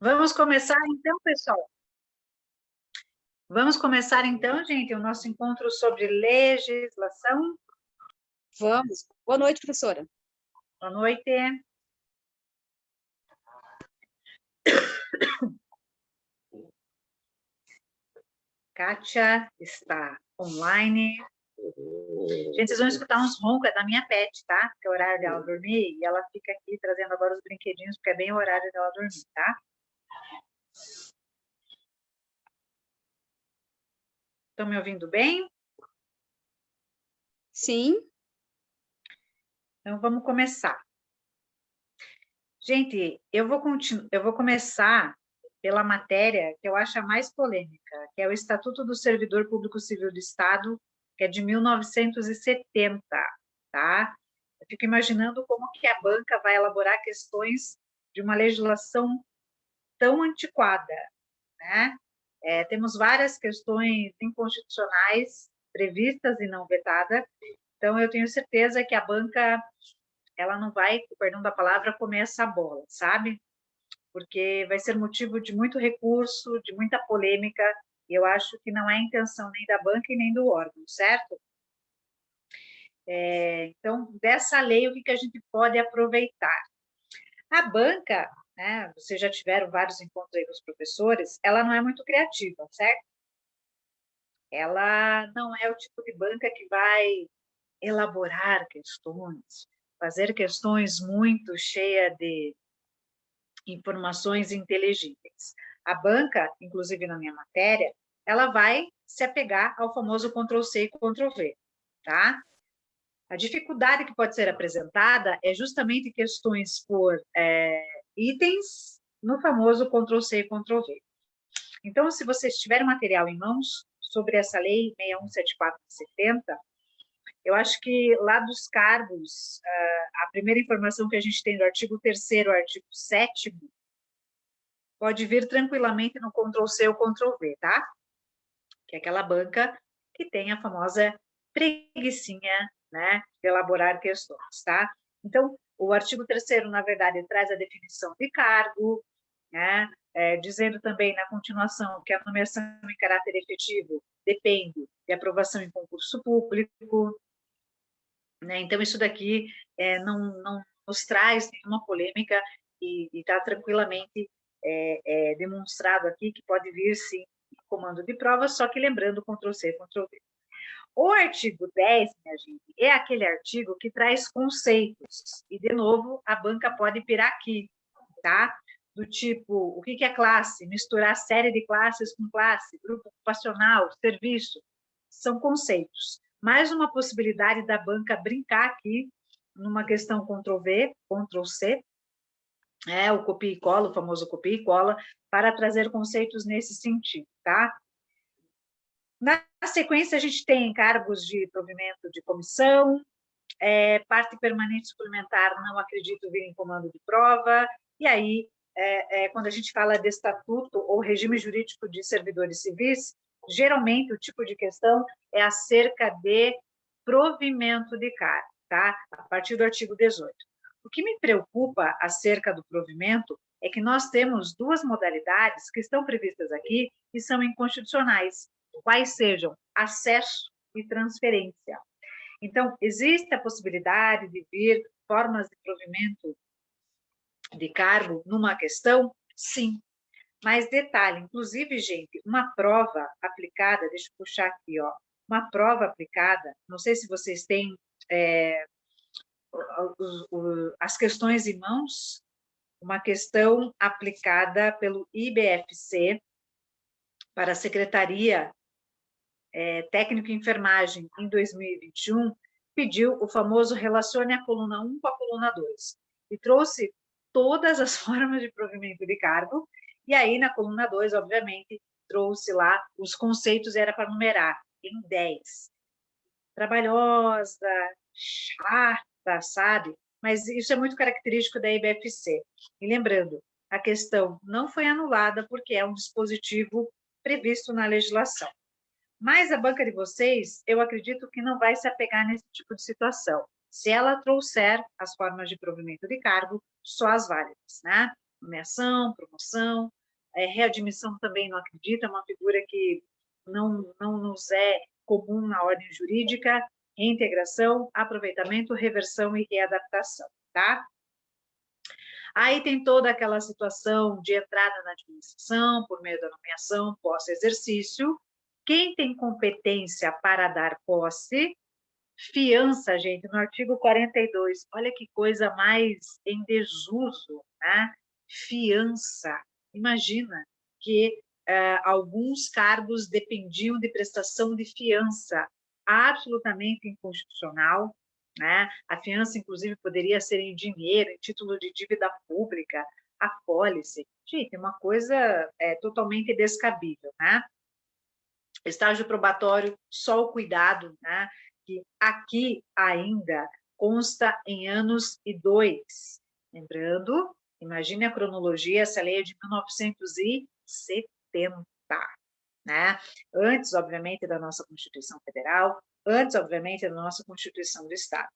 Vamos começar então, pessoal? Vamos começar então, gente, o nosso encontro sobre legislação? Vamos. Boa noite, professora. Boa noite. Kátia está online. Gente, vocês vão escutar uns roncos, é da minha pet, tá? Porque é o horário dela dormir, e ela fica aqui trazendo agora os brinquedinhos, porque é bem o horário dela dormir, tá? Estão me ouvindo bem? Sim. Então, vamos começar. Gente, eu vou começar pela matéria que eu acho a mais polêmica, que é o Estatuto do Servidor Público Civil do Estado, que é de 1970, tá? Eu fico imaginando como que a banca vai elaborar questões de uma legislação tão antiquada, né? Temos várias questões inconstitucionais previstas e não vetadas, então eu tenho certeza que a banca, ela não vai, perdão da palavra, comer essa bola, sabe? Porque vai ser motivo de muito recurso, de muita polêmica, e eu acho que não é a intenção nem da banca e nem do órgão, certo? Então, dessa lei, o que a gente pode aproveitar? A banca, né, vocês já tiveram vários encontros aí com os professores, ela não é muito criativa, certo? Ela não é o tipo de banca que vai elaborar questões, fazer questões muito cheias de informações inteligíveis. A banca, inclusive na minha matéria, ela vai se apegar ao famoso Ctrl+C e Ctrl+V, tá? A dificuldade que pode ser apresentada é justamente questões por itens no famoso Ctrl+C e Ctrl+V. Então, se vocês tiverem material em mãos sobre essa lei 6174/70, eu acho que lá dos cargos, a primeira informação que a gente tem do artigo 3º ao artigo 7º, pode vir tranquilamente no Ctrl+C ou Ctrl+V, tá? Que é aquela banca que tem a famosa preguicinha, né, de elaborar questões, tá? Então, o artigo 3º, na verdade, traz a definição de cargo, né, dizendo também na continuação que a nomeação em caráter efetivo depende de aprovação em concurso público, né? Então, isso daqui não nos traz nenhuma polêmica e está tranquilamente demonstrado aqui que pode vir, sim, comando de prova, só que lembrando Ctrl+C, Ctrl+V. O artigo 10, minha gente, é aquele artigo que traz conceitos, e, de novo, a banca pode pirar aqui, tá? Do tipo, o que é classe? Misturar série de classes com classe, grupo ocupacional, serviço, são conceitos. Mais uma possibilidade da banca brincar aqui numa questão Ctrl+V, Ctrl+C, o copia e cola, o famoso copia e cola, para trazer conceitos nesse sentido, tá? Na sequência, a gente tem cargos de provimento de comissão, parte permanente suplementar, não acredito vir em comando de prova, e aí, quando a gente fala de estatuto ou regime jurídico de servidores civis, geralmente o tipo de questão é acerca de provimento de cargo, tá? A partir do artigo 18. O que me preocupa acerca do provimento é que nós temos duas modalidades que estão previstas aqui e são inconstitucionais, quais sejam acesso e transferência. Então, existe a possibilidade de vir formas de provimento de cargo numa questão? Sim. Mas detalhe, inclusive, gente, uma prova aplicada, deixa eu puxar aqui, ó, uma prova aplicada, não sei se vocês têm as questões em mãos, uma questão aplicada pelo IBFC para a Secretaria Técnico em Enfermagem em 2021, pediu o famoso relacione a coluna 1 com a coluna 2, e trouxe todas as formas de provimento de cargo, e aí na coluna 2, obviamente, trouxe lá os conceitos, era para numerar em 10. Trabalhosa, chata, sabe? Mas isso é muito característico da IBFC. E lembrando, a questão não foi anulada porque é um dispositivo previsto na legislação. Mas a banca de vocês, eu acredito que não vai se apegar nesse tipo de situação. Se ela trouxer as formas de provimento de cargo, só as válidas, né? nomeação, promoção, readmissão também não acredita, é uma figura que não nos é comum na ordem jurídica, reintegração, aproveitamento, reversão e readaptação, tá? Aí tem toda aquela situação de entrada na administração, por meio da nomeação, pós-exercício. Quem tem competência para dar posse? Fiança, gente, no artigo 42. Olha que coisa mais em desuso, né? Fiança. Imagina que alguns cargos dependiam de prestação de fiança, absolutamente inconstitucional, né? A fiança, inclusive, poderia ser em dinheiro, em título de dívida pública, apólice. Gente, é uma coisa totalmente descabível, né? Estágio probatório, só o cuidado, né? Que aqui ainda consta em anos e 2. Lembrando, imagine a cronologia, essa lei é de 1970, né? Antes, obviamente, da nossa Constituição Federal, antes, obviamente, da nossa Constituição do Estado.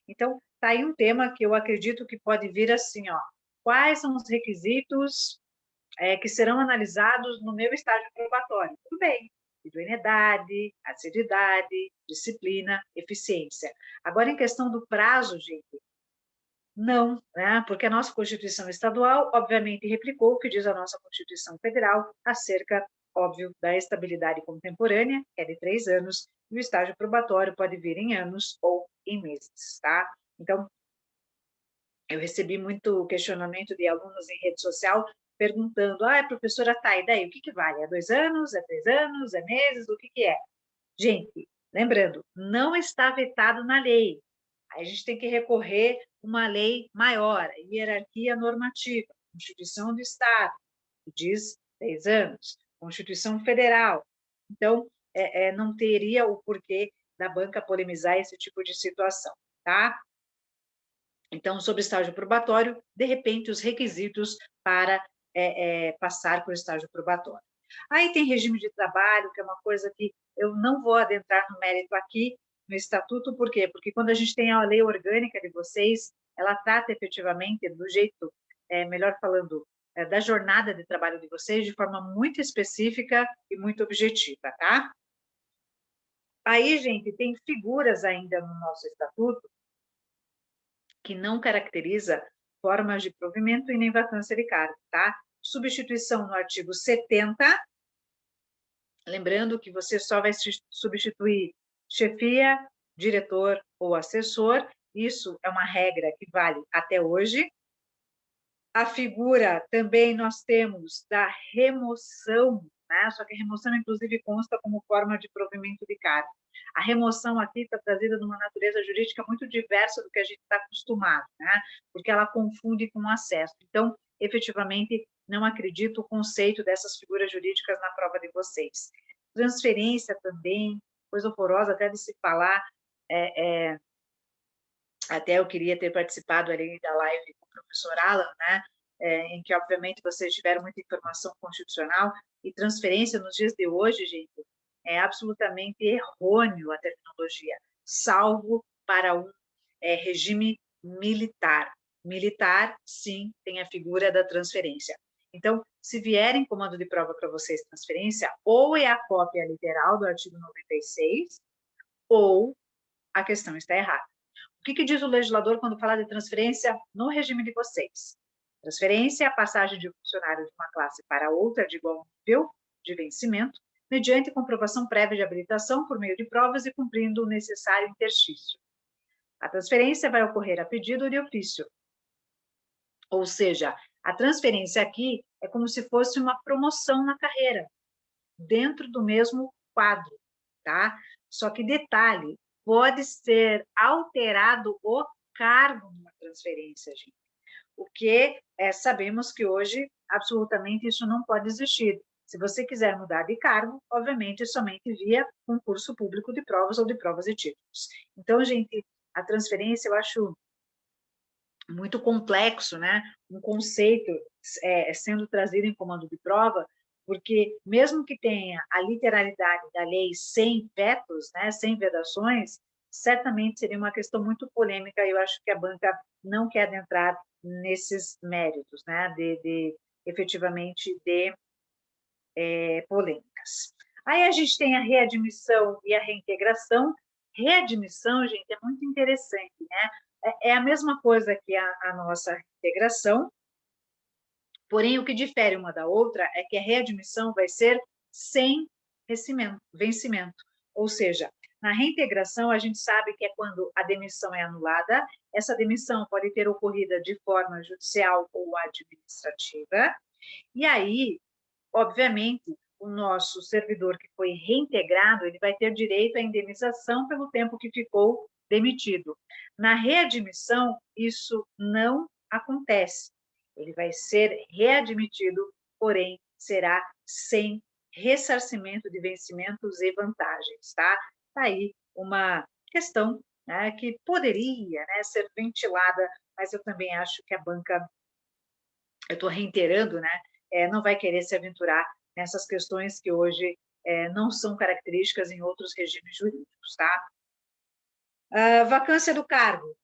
Então, está aí um tema que eu acredito que pode vir assim, ó. Quais são os requisitos que serão analisados no meu estágio probatório? Tudo bem, idoneidade, assiduidade, disciplina, eficiência. Agora, em questão do prazo, gente, não, né? Porque a nossa Constituição Estadual, obviamente, replicou o que diz a nossa Constituição Federal acerca, óbvio, da estabilidade contemporânea, que é de 3 anos, e o estágio probatório pode vir em anos ou em meses, tá? Então, eu recebi muito questionamento de alunos em rede social perguntando, professora, tá, e daí, o que vale? É 2 anos, é 3 anos, é meses, o que é? Gente, lembrando, não está vetado na lei. Aí a gente tem que recorrer a uma lei maior, hierarquia normativa, Constituição do Estado, que diz 10 anos, Constituição Federal. Então, não teria o porquê da banca polemizar esse tipo de situação, tá? Então, sobre estágio probatório, de repente, os requisitos para passar por estágio probatório. Aí tem regime de trabalho, que é uma coisa que eu não vou adentrar no mérito aqui, no estatuto, por quê? Porque quando a gente tem a lei orgânica de vocês, ela trata efetivamente do jeito, melhor falando, da jornada de trabalho de vocês de forma muito específica e muito objetiva, tá? Aí, gente, tem figuras ainda no nosso estatuto que não caracteriza formas de provimento e nem vacância de cargo, tá? Substituição no artigo 70, lembrando que você só vai substituir chefia, diretor ou assessor, isso é uma regra que vale até hoje. A figura também nós temos da remoção, né? Só que a remoção, inclusive, consta como forma de provimento de cargo. A remoção aqui está trazida de uma natureza jurídica muito diversa do que a gente está acostumado, né? Porque ela confunde com o acesso. Então, efetivamente, não acredito o conceito dessas figuras jurídicas na prova de vocês. Transferência também, coisa horrorosa até de se falar, até eu queria ter participado ali da live com o professor Alan, né, em que, obviamente, vocês tiveram muita informação constitucional, e transferência nos dias de hoje, gente, é absolutamente errôneo a terminologia, salvo para um regime militar. Militar, sim, tem a figura da transferência. Então, se vier em comando de prova para vocês transferência, ou é a cópia literal do artigo 96, ou a questão está errada. O que diz o legislador quando fala de transferência no regime de vocês? Transferência é a passagem de um funcionário de uma classe para outra de igual nível de vencimento, mediante comprovação prévia de habilitação por meio de provas e cumprindo o necessário interstício. A transferência vai ocorrer a pedido de ofício. Ou seja, a transferência aqui é como se fosse uma promoção na carreira, dentro do mesmo quadro, tá? Só que detalhe, pode ser alterado o cargo numa transferência, gente. O que sabemos que hoje, absolutamente, isso não pode existir. Se você quiser mudar de cargo, obviamente, somente via concurso público de provas ou de provas e títulos. Então, gente, a transferência eu acho muito complexo, né? Um conceito sendo trazido em comando de prova, porque mesmo que tenha a literalidade da lei sem vetos, né, sem vedações, certamente seria uma questão muito polêmica e eu acho que a banca não quer adentrar nesses méritos, né, efetivamente de polêmicas. Aí a gente tem a readmissão e a reintegração. Readmissão, gente, é muito interessante, né? É a mesma coisa que a nossa reintegração, porém o que difere uma da outra é que a readmissão vai ser sem vencimento. Ou seja, na reintegração a gente sabe que é quando a demissão é anulada, essa demissão pode ter ocorrido de forma judicial ou administrativa, e aí, obviamente, o nosso servidor que foi reintegrado, ele vai ter direito à indenização pelo tempo que ficou demitido. Na readmissão, isso não acontece. Ele vai ser readmitido, porém, será sem ressarcimento de vencimentos e vantagens, tá? Tá aí uma questão, né, que poderia, né, ser ventilada, mas eu também acho que a banca, eu estou reiterando, né, não vai querer se aventurar nessas questões que hoje não são características em outros regimes jurídicos, tá? Vacância do cargo,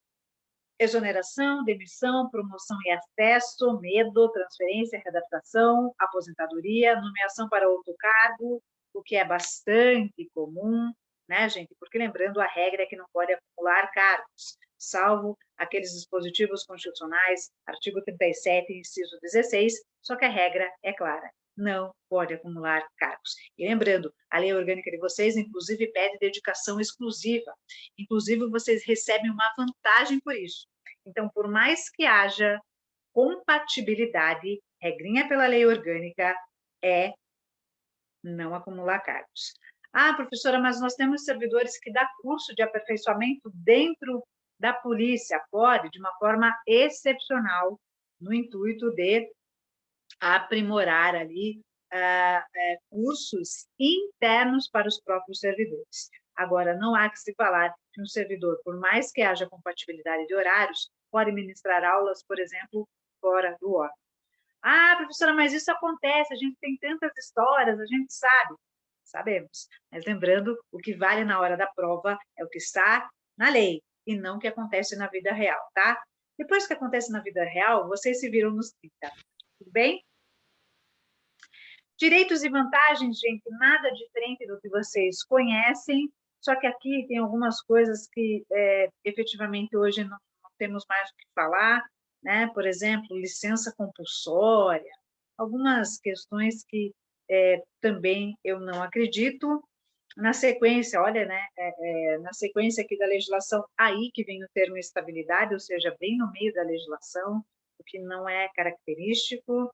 exoneração, demissão, promoção e acesso, medo, transferência, readaptação, aposentadoria, nomeação para outro cargo, o que é bastante comum, né, gente? Porque lembrando, a regra é que não pode acumular cargos, salvo aqueles dispositivos constitucionais, artigo 37, inciso 16, só que a regra é clara, não pode acumular cargos. E lembrando, a lei orgânica de vocês, inclusive, pede dedicação exclusiva. Inclusive, vocês recebem uma vantagem por isso. Então, por mais que haja compatibilidade, regrinha pela lei orgânica é não acumular cargos. Ah, professora, mas nós temos servidores que dão curso de aperfeiçoamento dentro da polícia. Pode, de uma forma excepcional, no intuito de aprimorar ali cursos internos para os próprios servidores. Agora, não há que se falar que um servidor, por mais que haja compatibilidade de horários, pode ministrar aulas, por exemplo, fora do órgão. Ah, professora, mas isso acontece, a gente tem tantas histórias, a gente sabe. Sabemos. Mas lembrando, o que vale na hora da prova é o que está na lei e não o que acontece na vida real, tá? Depois que acontece na vida real, vocês se viram nos 30. Tudo bem? Direitos e vantagens, gente, nada diferente do que vocês conhecem, só que aqui tem algumas coisas que efetivamente hoje não temos mais o que falar, né? Por exemplo, licença compulsória, algumas questões que também eu não acredito. Na sequência, olha, né? Na sequência aqui da legislação, aí que vem o termo estabilidade, ou seja, bem no meio da legislação, o que não é característico.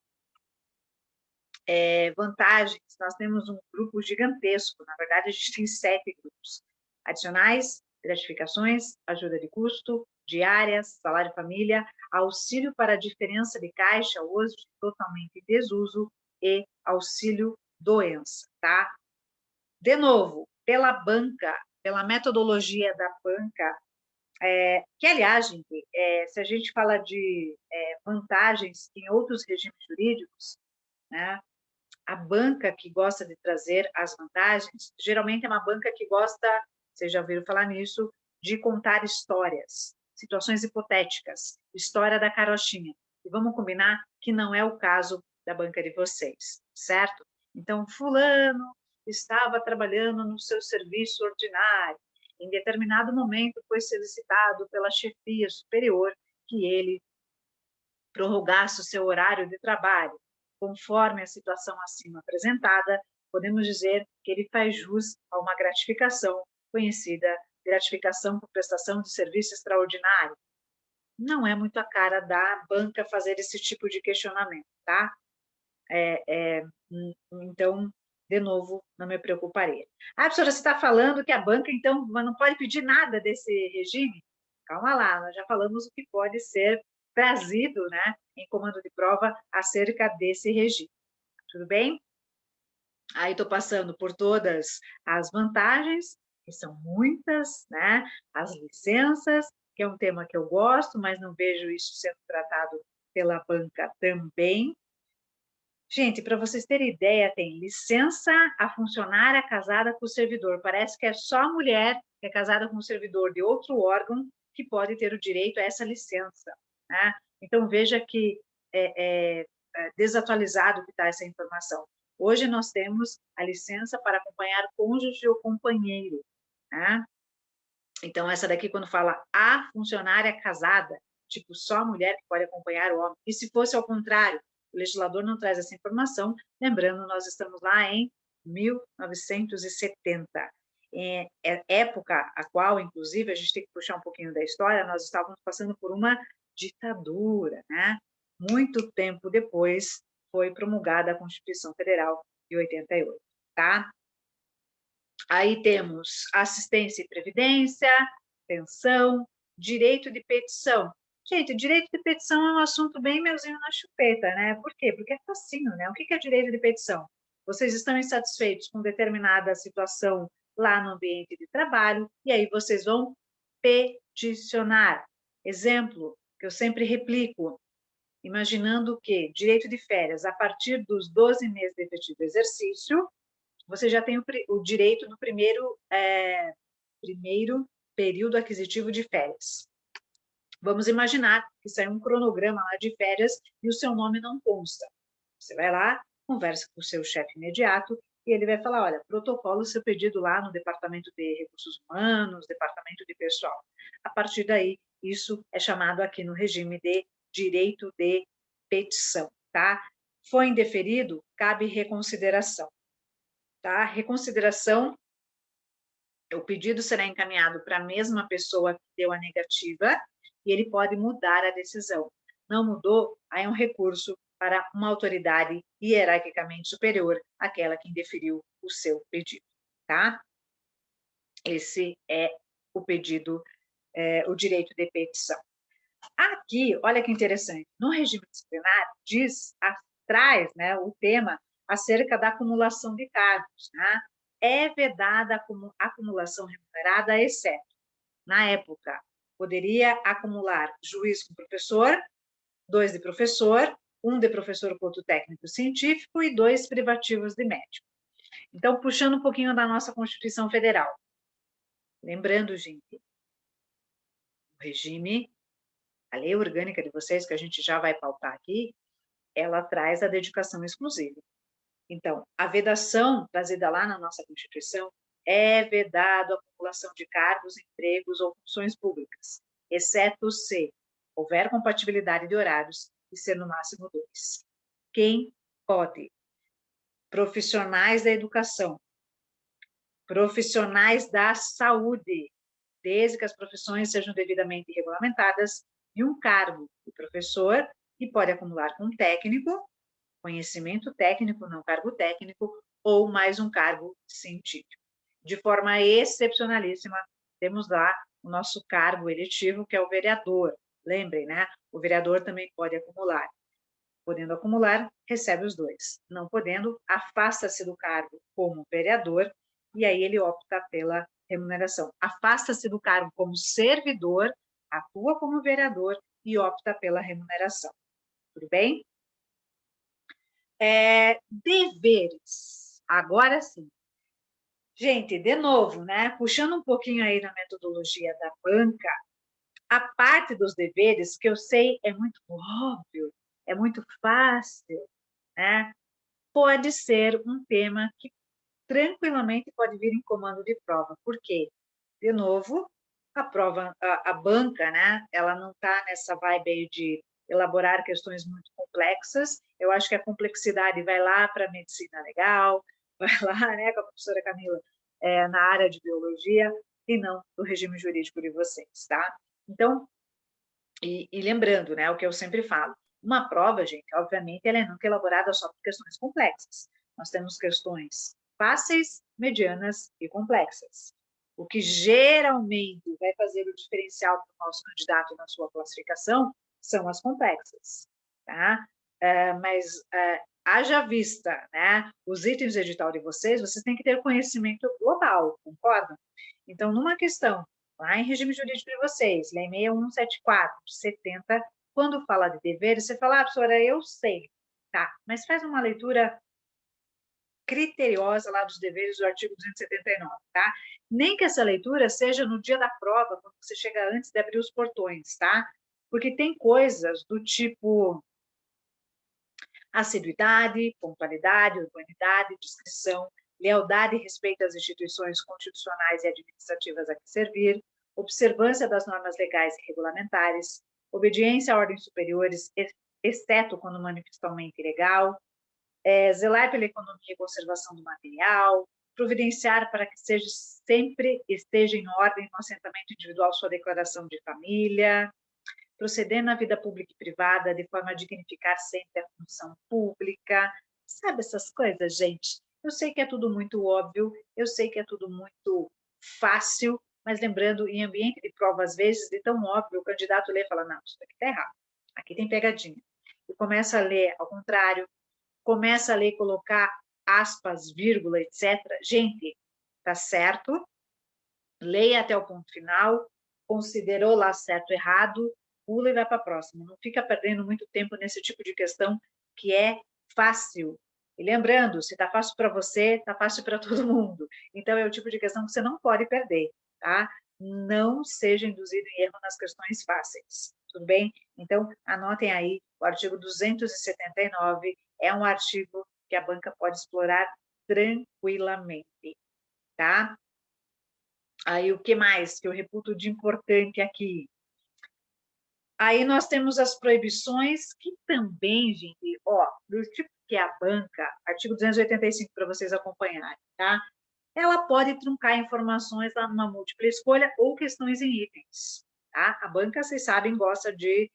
Vantagens, nós temos um grupo gigantesco, na verdade a gente tem 7 grupos. Adicionais, gratificações, ajuda de custo, diárias, salário família, auxílio para a diferença de caixa, hoje totalmente em desuso, e auxílio doença, tá? De novo, pela banca, pela metodologia da banca, que aliás, gente, se a gente fala de vantagens em outros regimes jurídicos, né, a banca que gosta de trazer as vantagens, geralmente é uma banca que gosta, vocês já ouviram falar nisso, de contar histórias, situações hipotéticas, história da carochinha. E vamos combinar que não é o caso da banca de vocês, certo? Então, fulano estava trabalhando no seu serviço ordinário, em determinado momento foi solicitado pela chefia superior que ele prorrogasse o seu horário de trabalho. Conforme a situação acima apresentada, podemos dizer que ele faz jus a uma gratificação, conhecida gratificação por prestação de serviço extraordinário. Não é muito a cara da banca fazer esse tipo de questionamento, tá? Então, de novo, não me preocuparia. Ah, professora, você está falando que a banca, então, não pode pedir nada desse regime? Calma lá, nós já falamos o que pode ser trazido, né, em comando de prova acerca desse regime. Tudo bem? Aí estou passando por todas as vantagens, que são muitas, né? As licenças, que é um tema que eu gosto, mas não vejo isso sendo tratado pela banca também. Gente, para vocês terem ideia, tem licença a funcionária casada com o servidor. Parece que é só a mulher que é casada com o servidor de outro órgão que pode ter o direito a essa licença, né? Então, veja que desatualizado que está essa informação. Hoje nós temos a licença para acompanhar cônjuge ou companheiro, né? Então, essa daqui, quando fala a funcionária casada, tipo, só a mulher que pode acompanhar o homem. E se fosse ao contrário, o legislador não traz essa informação, lembrando, nós estamos lá em 1970. Época a qual, inclusive, a gente tem que puxar um pouquinho da história, nós estávamos passando por uma ditadura, né? Muito tempo depois foi promulgada a Constituição Federal de 88, tá? Aí temos assistência e previdência, pensão, direito de petição. Gente, direito de petição é um assunto bem melzinho na chupeta, né? Por quê? Porque é facinho, né? O que é direito de petição? Vocês estão insatisfeitos com determinada situação lá no ambiente de trabalho, e aí vocês vão peticionar. Exemplo, que eu sempre replico, imaginando que direito de férias, a partir dos 12 meses de efetivo exercício, você já tem o direito do primeiro período aquisitivo de férias. Vamos imaginar que saiu um cronograma lá de férias e o seu nome não consta. Você vai lá, conversa com o seu chefe imediato e ele vai falar, olha, protocolo seu pedido lá no Departamento de Recursos Humanos, Departamento de Pessoal. A partir daí, isso é chamado aqui no regime de direito de petição, tá? Foi indeferido, cabe reconsideração. Tá? Reconsideração, o pedido será encaminhado para a mesma pessoa que deu a negativa e ele pode mudar a decisão. Não mudou, aí é um recurso para uma autoridade hierarquicamente superior àquela que indeferiu o seu pedido, tá? Esse é o pedido, o direito de petição. Aqui, olha que interessante, no regime disciplinar, traz, né, o tema acerca da acumulação de cargos, né? É vedada a acumulação remunerada, exceto, na época, poderia acumular juiz com professor, 2 de professor, 1 de professor quanto técnico científico e 2 privativos de médico. Então, puxando um pouquinho da nossa Constituição Federal. Lembrando, gente, o regime, a lei orgânica de vocês, que a gente já vai pautar aqui, ela traz a dedicação exclusiva. Então, a vedação trazida lá na nossa Constituição é vedado a acumulação de cargos, empregos ou funções públicas, exceto se houver compatibilidade de horários e ser no máximo 2. Quem pode? Profissionais da educação, profissionais da saúde, desde que as profissões sejam devidamente regulamentadas, e um cargo de professor, que pode acumular com técnico, conhecimento técnico, não cargo técnico, ou mais um cargo científico. De forma excepcionalíssima, temos lá o nosso cargo eletivo, que é o vereador. Lembrem, né? O vereador também pode acumular. Podendo acumular, recebe os 2. Não podendo, afasta-se do cargo como vereador, e aí ele opta pela remuneração. Afasta-se do cargo como servidor, atua como vereador e opta pela remuneração. Tudo bem? Deveres. Agora sim. Gente, de novo, né? Puxando um pouquinho aí na metodologia da banca, a parte dos deveres, que eu sei é muito óbvio, é muito fácil, né? Pode ser um tema que tranquilamente pode vir em comando de prova. Por quê? De novo, a prova, a banca, né? Ela não está nessa vibe aí de elaborar questões muito complexas. Eu acho que a complexidade vai lá para a medicina legal, vai lá, né, com a professora Camila, na área de biologia, e não do regime jurídico de vocês, tá? Então, e lembrando, né, o que eu sempre falo, uma prova, gente, obviamente, ela é nunca elaborada só por questões complexas. Nós temos questões fáceis, medianas e complexas. O que geralmente vai fazer o diferencial para o nosso candidato na sua classificação são as complexas, tá? Mas haja vista, né, os itens do edital de vocês, vocês têm que ter conhecimento global, concordam? Então, numa questão lá em regime jurídico de vocês, Lei 6174, 70, quando fala de deveres, você fala, professora, eu sei, tá, mas faz uma leitura criteriosa lá dos deveres do artigo 279, tá? Nem que essa leitura seja no dia da prova, quando você chega antes de abrir os portões, tá? Porque tem coisas do tipo assiduidade, pontualidade, urbanidade, discrição, lealdade e respeito às instituições constitucionais e administrativas a que servir, observância das normas legais e regulamentares, obediência a ordens superiores, exceto quando manifestamente ilegal, zelar pela economia e conservação do material, providenciar para que sempre esteja em ordem no assentamento individual sua declaração de família, proceder na vida pública e privada de forma a dignificar sempre a função pública. Sabe essas coisas, gente? Eu sei que é tudo muito óbvio, eu sei que é tudo muito fácil, mas lembrando, em ambiente de prova, às vezes, de tão óbvio, o candidato lê e fala, não, isso aqui está errado, aqui tem pegadinha. E começa a ler ao contrário, começa a ler e colocar aspas, vírgula, etc. Gente, tá certo, leia até o ponto final, considerou lá certo, errado, pula e vai para a próxima. Não fica perdendo muito tempo nesse tipo de questão que é fácil. E lembrando, se está fácil para você, está fácil para todo mundo. Então, é o tipo de questão que você não pode perder, tá? Não seja induzido em erro nas questões fáceis, tudo bem? Então, anotem aí, o artigo 279 é um artigo que a banca pode explorar tranquilamente, tá? Aí, o que mais que eu reputo de importante aqui? Aí nós temos as proibições, que também, gente, ó, do tipo que é a banca, artigo 285 para vocês acompanharem, tá? Ela pode truncar informações lá numa múltipla escolha ou questões em itens, tá? A banca, vocês sabem, gosta de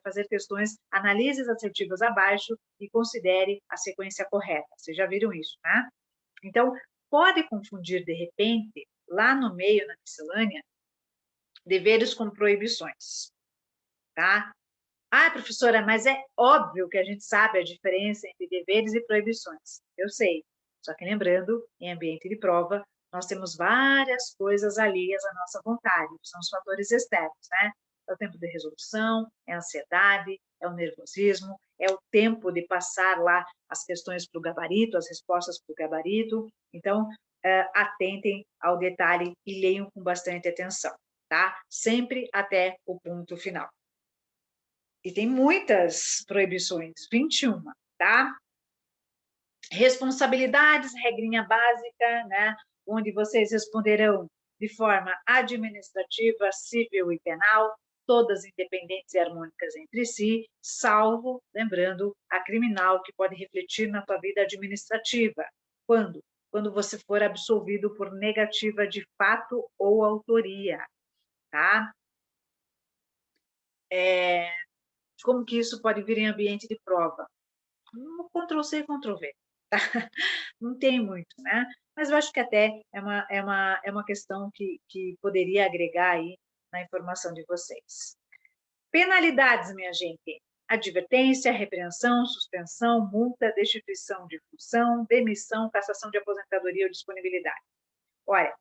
fazer questões, analises assertivas abaixo e considere a sequência correta. Vocês já viram isso, né? Então, pode confundir, de repente, lá no meio, na miscelânea, deveres com proibições, tá? Ah, professora, mas é óbvio que a gente sabe a diferença entre deveres e proibições. Eu sei. Só que lembrando, em ambiente de prova, nós temos várias coisas alheias à nossa vontade, são os fatores externos, né? É o tempo de resolução, é a ansiedade, é o nervosismo, é o tempo de passar lá as questões para o gabarito, as respostas para o gabarito. Então, atentem ao detalhe e leiam com bastante atenção, tá? Sempre até o ponto final. E tem muitas proibições, 21, tá? Responsabilidades, regrinha básica, né? Onde vocês responderão de forma administrativa, civil e penal, todas independentes e harmônicas entre si, salvo, lembrando, a criminal, que pode refletir na tua vida administrativa. Quando? Quando você for absolvido por negativa de fato ou autoria, tá? Como que isso pode vir em ambiente de prova? Ctrl+C, Ctrl+V. Tá? Não tem muito, né? Mas eu acho que até é uma questão que poderia agregar aí na informação de vocês. Penalidades, minha gente. Advertência, repreensão, suspensão, multa, destituição de função, demissão, cassação de aposentadoria ou disponibilidade. Olha,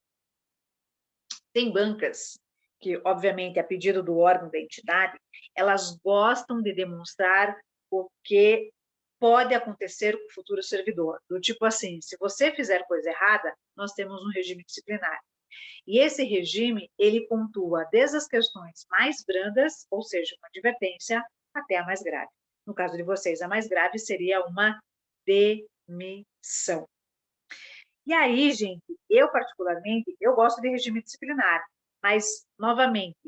tem bancas que, obviamente, a pedido do órgão da entidade, elas gostam de demonstrar o que pode acontecer com o futuro servidor. Do tipo assim, se você fizer coisa errada, nós temos um regime disciplinar. E esse regime, ele pontua desde as questões mais brandas, ou seja, uma advertência, até a mais grave. No caso de vocês, a mais grave seria uma demissão. E aí, gente, eu particularmente, eu gosto de regime disciplinar, mas, novamente,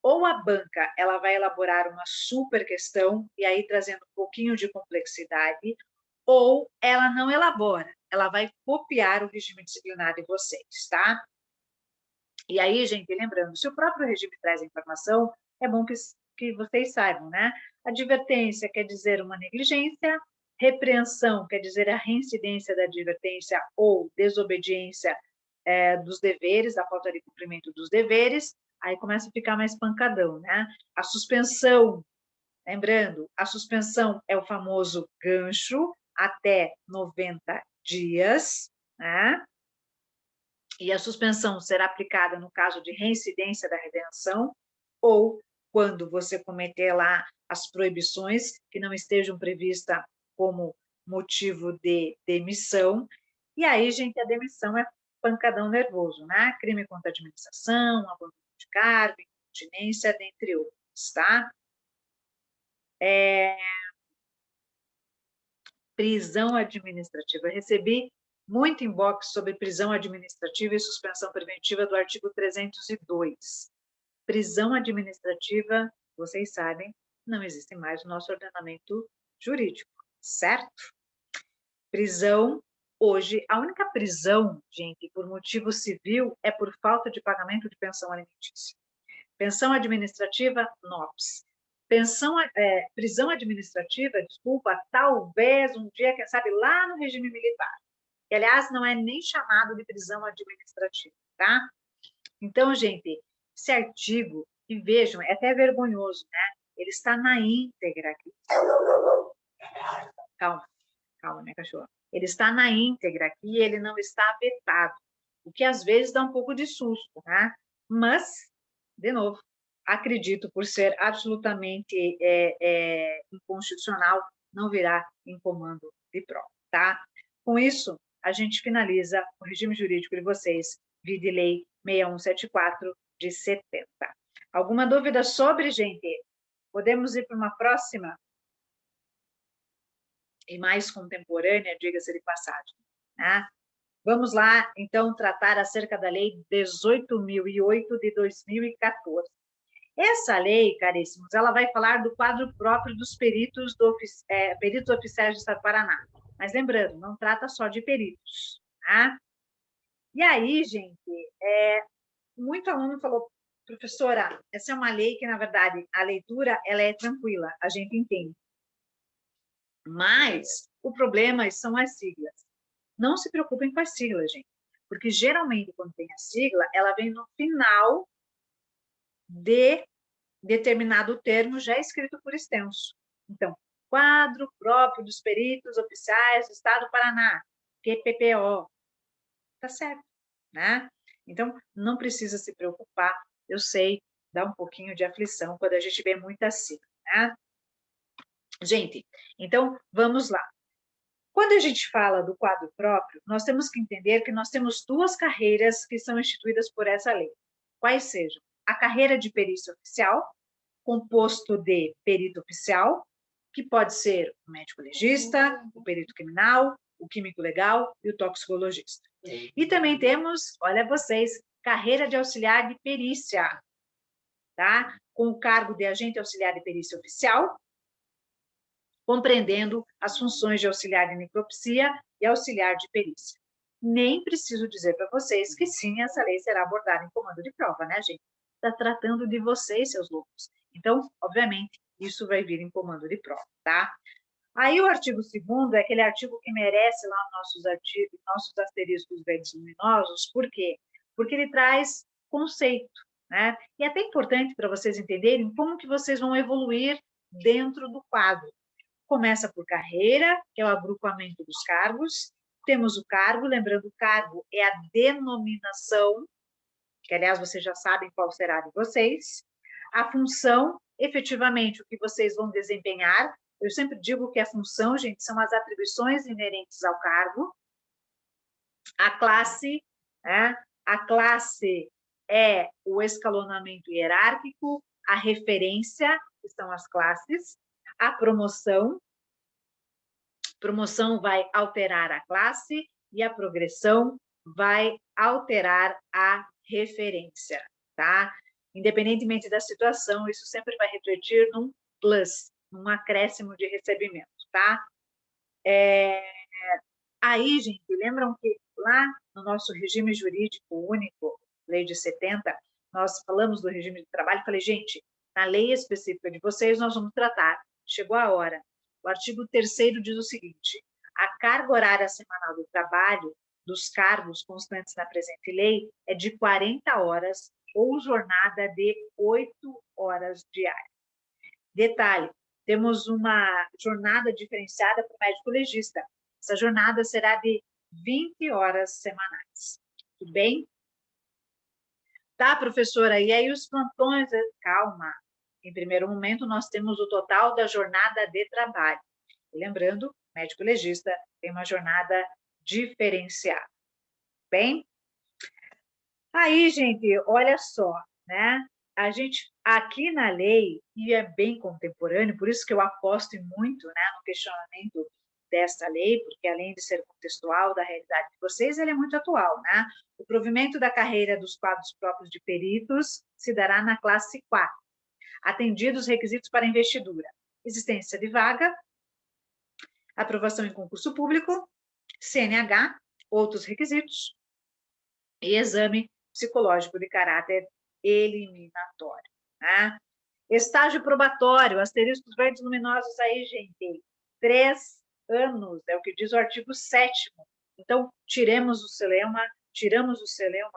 ou a banca ela vai elaborar uma super questão, e aí trazendo um pouquinho de complexidade, ou ela não elabora, ela vai copiar o regime disciplinar de vocês, tá? E aí, gente, lembrando, se o próprio regime traz a informação, é bom que vocês saibam, né? Advertência quer dizer uma negligência, repreensão quer dizer a reincidência da advertência ou desobediência dos deveres, a falta de cumprimento dos deveres, aí começa a ficar mais pancadão, né? A suspensão, lembrando, a suspensão é o famoso gancho até 90 dias, né? E a suspensão será aplicada no caso de reincidência da redenção ou quando você cometer lá as proibições que não estejam previstas como motivo de demissão. E aí, gente, a demissão é pancadão nervoso, né? Crime contra a administração, abandono de cargo, incontinência, dentre outros, tá? Prisão administrativa. Eu recebi muito inbox sobre prisão administrativa e suspensão preventiva do artigo 302. Prisão administrativa, vocês sabem, não existe mais no nosso ordenamento jurídico, certo? Prisão, hoje, a única prisão, gente, por motivo civil é por falta de pagamento de pensão alimentícia. Pensão administrativa, NOPS. Prisão administrativa, desculpa, talvez um dia, quem sabe, lá no regime militar. Que, aliás, não é nem chamado de prisão administrativa, tá? Então, gente, esse artigo, e vejam, é até vergonhoso, né? Ele está na íntegra aqui. Calma, calma, minha cachorra. Ele está na íntegra aqui, ele não está vetado, o que às vezes dá um pouco de susto, né? Mas, de novo, acredito, por ser absolutamente inconstitucional, não virá em comando de prova, tá? Com isso, a gente finaliza o regime jurídico de vocês, via de lei 6174 de 70. Alguma dúvida sobre, gente? Podemos ir para uma próxima? E mais contemporânea, diga-se de passagem, né? Vamos lá, então, tratar acerca da Lei 18.008 de 2014. Essa lei, caríssimos, ela vai falar do quadro próprio dos peritos, peritos oficiais do Estado do Paraná. Mas lembrando, não trata só de peritos, tá? E aí, gente, muito aluno falou, professora, essa é uma lei que, na verdade, a leitura ela é tranquila, a gente entende. Mas o problema são as siglas. Não se preocupem com as siglas, gente, porque geralmente, quando tem a sigla, ela vem no final de determinado termo já escrito por extenso. Então, quadro próprio dos peritos oficiais do Estado do Paraná, QPPO. Tá certo, né? Então, não precisa se preocupar. Eu sei, dá um pouquinho de aflição quando a gente vê muita sigla, né? Gente, então, vamos lá. Quando a gente fala do quadro próprio, nós temos que entender que nós temos duas carreiras que são instituídas por essa lei. Quais sejam? A carreira de perícia oficial, composto de perito oficial, que pode ser o médico legista, o perito criminal, o químico legal e o toxicologista. E também temos, olha vocês, carreira de auxiliar de perícia, tá? Com o cargo de agente auxiliar de perícia oficial, compreendendo as funções de auxiliar de necropsia e auxiliar de perícia. Nem preciso dizer para vocês que sim, essa lei será abordada em comando de prova, né, gente? Está tratando de vocês, seus loucos. Então, obviamente, isso vai vir em comando de prova, tá? Aí o artigo 2º é aquele artigo que merece lá nossos asteriscos verdes luminosos, por quê? Porque ele traz conceito, né? E é até importante para vocês entenderem como que vocês vão evoluir dentro do quadro. Começa por carreira, que é o agrupamento dos cargos. Temos o cargo, lembrando, o cargo é a denominação, que, aliás, vocês já sabem qual será de vocês. A função, efetivamente, o que vocês vão desempenhar. Eu sempre digo que a função, gente, são as atribuições inerentes ao cargo. A classe, né? A classe é o escalonamento hierárquico, a referência, que são as classes, a promoção vai alterar a classe e a progressão vai alterar a referência, tá? Independentemente da situação, isso sempre vai refletir num plus, num acréscimo de recebimento, tá? Aí, gente, lembram que lá no nosso regime jurídico único, lei de 70, nós falamos do regime de trabalho, falei, gente, na lei específica de vocês, nós vamos tratar, chegou a hora. O artigo 3º diz o seguinte, a carga horária semanal do trabalho dos cargos constantes na presente lei é de 40 horas ou jornada de 8 horas diárias. Detalhe, temos uma jornada diferenciada para o médico legista. Essa jornada será de 20 horas semanais. Tudo bem? Tá, professora? E aí os plantões? Calma. Em primeiro momento, nós temos o total da jornada de trabalho. E lembrando, médico legista tem uma jornada diferenciada. Bem? Aí, gente, olha só, né? a gente, aqui na lei, e é bem contemporâneo, por isso que eu aposto muito, né, no questionamento desta lei, porque além de ser contextual da realidade de vocês, ele é muito atual, né? O provimento da carreira dos quadros próprios de peritos se dará na classe 4, atendidos os requisitos para investidura: existência de vaga, aprovação em concurso público, CNH, outros requisitos, e exame psicológico de caráter eliminatório, né? Estágio probatório, asteriscos verdes luminosos aí, gente, 3 anos, é o que diz o artigo 7º. Então, tiramos o celeuma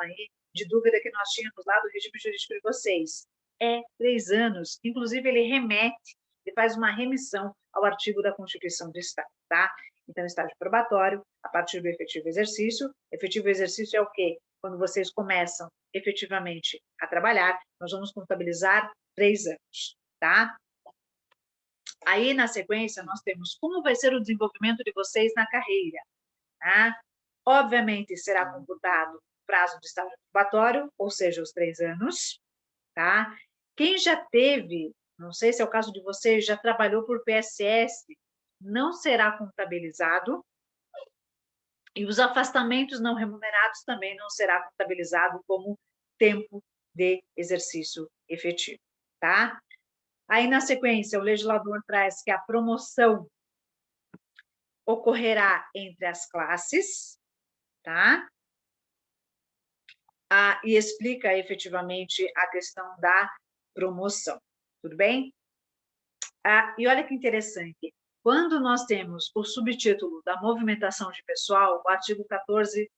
aí de dúvida que nós tínhamos lá do regime jurídico de vocês. É 3 anos, inclusive ele remete, ele faz uma remissão ao artigo da Constituição do Estado, tá? Então, estágio probatório, a partir do efetivo exercício é o quê? Quando vocês começam efetivamente a trabalhar, nós vamos contabilizar 3 anos, tá? Aí, na sequência, nós temos como vai ser o desenvolvimento de vocês na carreira, tá? Obviamente, será computado o prazo de estágio probatório, ou seja, os 3 anos, tá? Quem já teve, não sei se é o caso de vocês, já trabalhou por PSS, não será contabilizado, e os afastamentos não remunerados também não será contabilizado como tempo de exercício efetivo, tá? Aí, na sequência, o legislador traz que a promoção ocorrerá entre as classes, tá? E explica efetivamente a questão da promoção, tudo bem? E olha que interessante, quando nós temos o subtítulo da movimentação de pessoal, o artigo 14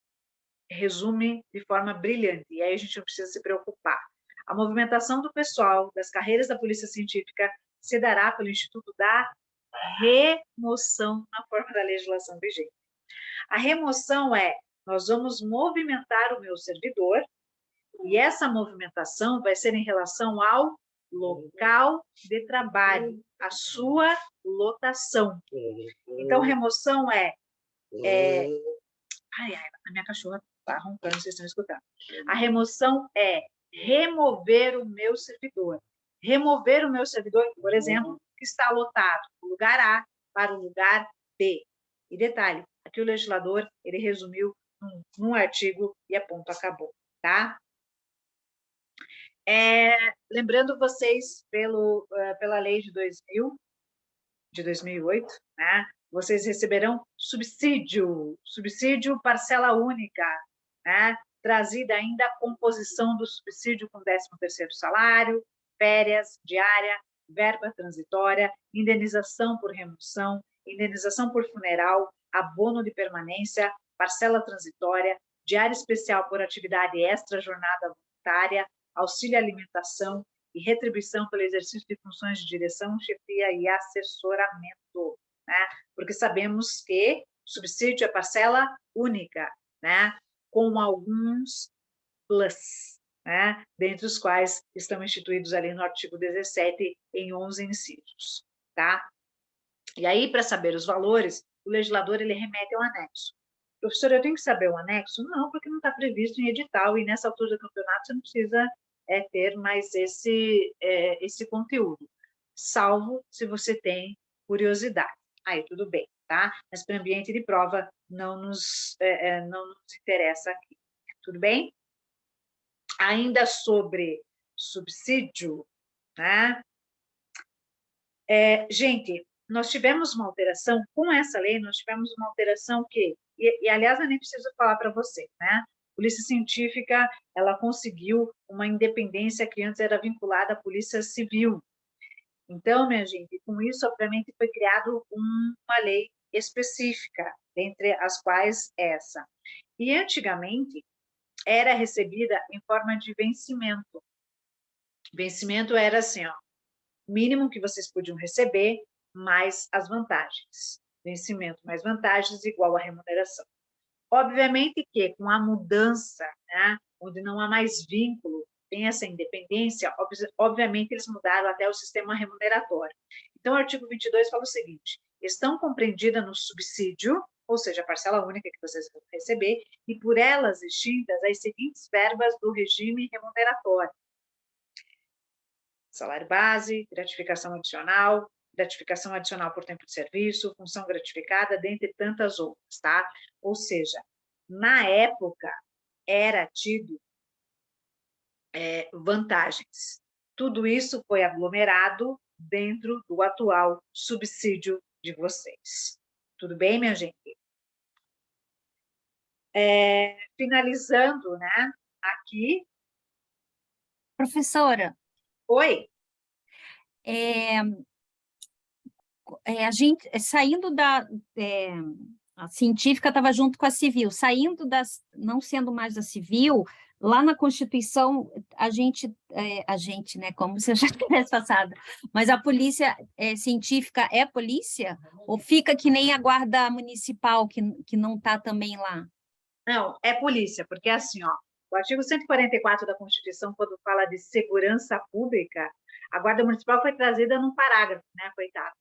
resume de forma brilhante, e aí a gente não precisa se preocupar. A movimentação do pessoal das carreiras da Polícia Científica se dará pelo Instituto da Remoção na forma da legislação vigente. A remoção é, nós vamos movimentar o meu servidor, e essa movimentação vai ser em relação ao local de trabalho, a sua lotação. Então, remoção ai, a minha cachorra está roncando, vocês estão escutando. A remoção é remover o meu servidor. Remover o meu servidor, por exemplo, que está lotado do lugar A para o lugar B. E detalhe, aqui o legislador, ele resumiu num artigo e a ponto, acabou, tá? Lembrando vocês, pela lei de 2008, né? Vocês receberão subsídio parcela única, né? Trazida ainda a composição do subsídio com 13º salário, férias, diária, verba transitória, indenização por remoção, indenização por funeral, abono de permanência, parcela transitória, diária especial por atividade extra, jornada voluntária, auxílio alimentação e retribuição pelo exercício de funções de direção, chefia e assessoramento, né? Porque sabemos que subsídio é parcela única, né? Com alguns plus, né? Dentre os quais estão instituídos ali no artigo 17, em 11 incisos, tá? E aí, para saber os valores, o legislador ele remete ao anexo. Professor, eu tenho que saber o anexo? Não, porque não está previsto em edital, e nessa altura do campeonato você não precisa ter mais esse conteúdo, salvo se você tem curiosidade. Aí, tudo bem, tá? Mas para ambiente de prova não nos interessa aqui. Tudo bem? Ainda sobre subsídio, né? Gente, nós tivemos uma alteração, com essa lei, nós tivemos uma alteração que, aliás, eu nem preciso falar para você, né? A Polícia Científica, ela conseguiu uma independência que antes era vinculada à Polícia Civil. Então, minha gente, com isso, obviamente, foi criado uma lei específica, entre as quais essa. E, antigamente, era recebida em forma de vencimento. Vencimento era assim, ó, mínimo que vocês podiam receber, mais as vantagens. Vencimento mais vantagens igual a remuneração. Obviamente que com a mudança, né, onde não há mais vínculo, tem essa independência, obviamente eles mudaram até o sistema remuneratório. Então, o artigo 22 fala o seguinte: estão compreendidas no subsídio, ou seja, a parcela única que vocês vão receber, e por elas extintas as seguintes verbas do regime remuneratório: salário base, gratificação adicional por tempo de serviço, função gratificada, dentre tantas outras, tá? Ou seja, na época, era tido vantagens. Tudo isso foi aglomerado dentro do atual subsídio de vocês. Tudo bem, minha gente? Finalizando, né? Aqui. Professora, Oi. A gente, saindo a científica estava junto com a civil, saindo não sendo mais a civil, lá na Constituição, a gente, né, como se eu já tivesse passado, mas a polícia científica é polícia? Ou fica que nem a guarda municipal, que não está também lá? Não, é polícia, porque assim, ó, o artigo 144 da Constituição, quando fala de segurança pública, a Guarda Municipal foi trazida num parágrafo, né, coitado.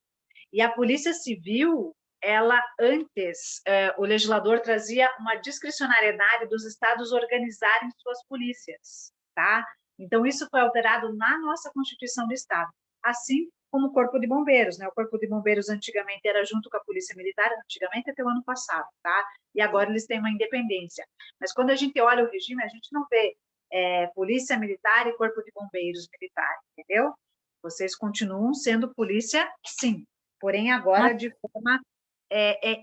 E a Polícia Civil, ela antes, o legislador trazia uma discricionariedade dos estados organizarem suas polícias, tá? Então, isso foi alterado na nossa Constituição do Estado, assim como o Corpo de Bombeiros, né? O Corpo de Bombeiros antigamente era junto com a Polícia Militar, antigamente até o ano passado, tá? E agora eles têm uma independência. Mas quando a gente olha o regime, a gente não vê Polícia Militar e Corpo de Bombeiros Militar, entendeu? Vocês continuam sendo polícia, sim, porém agora de forma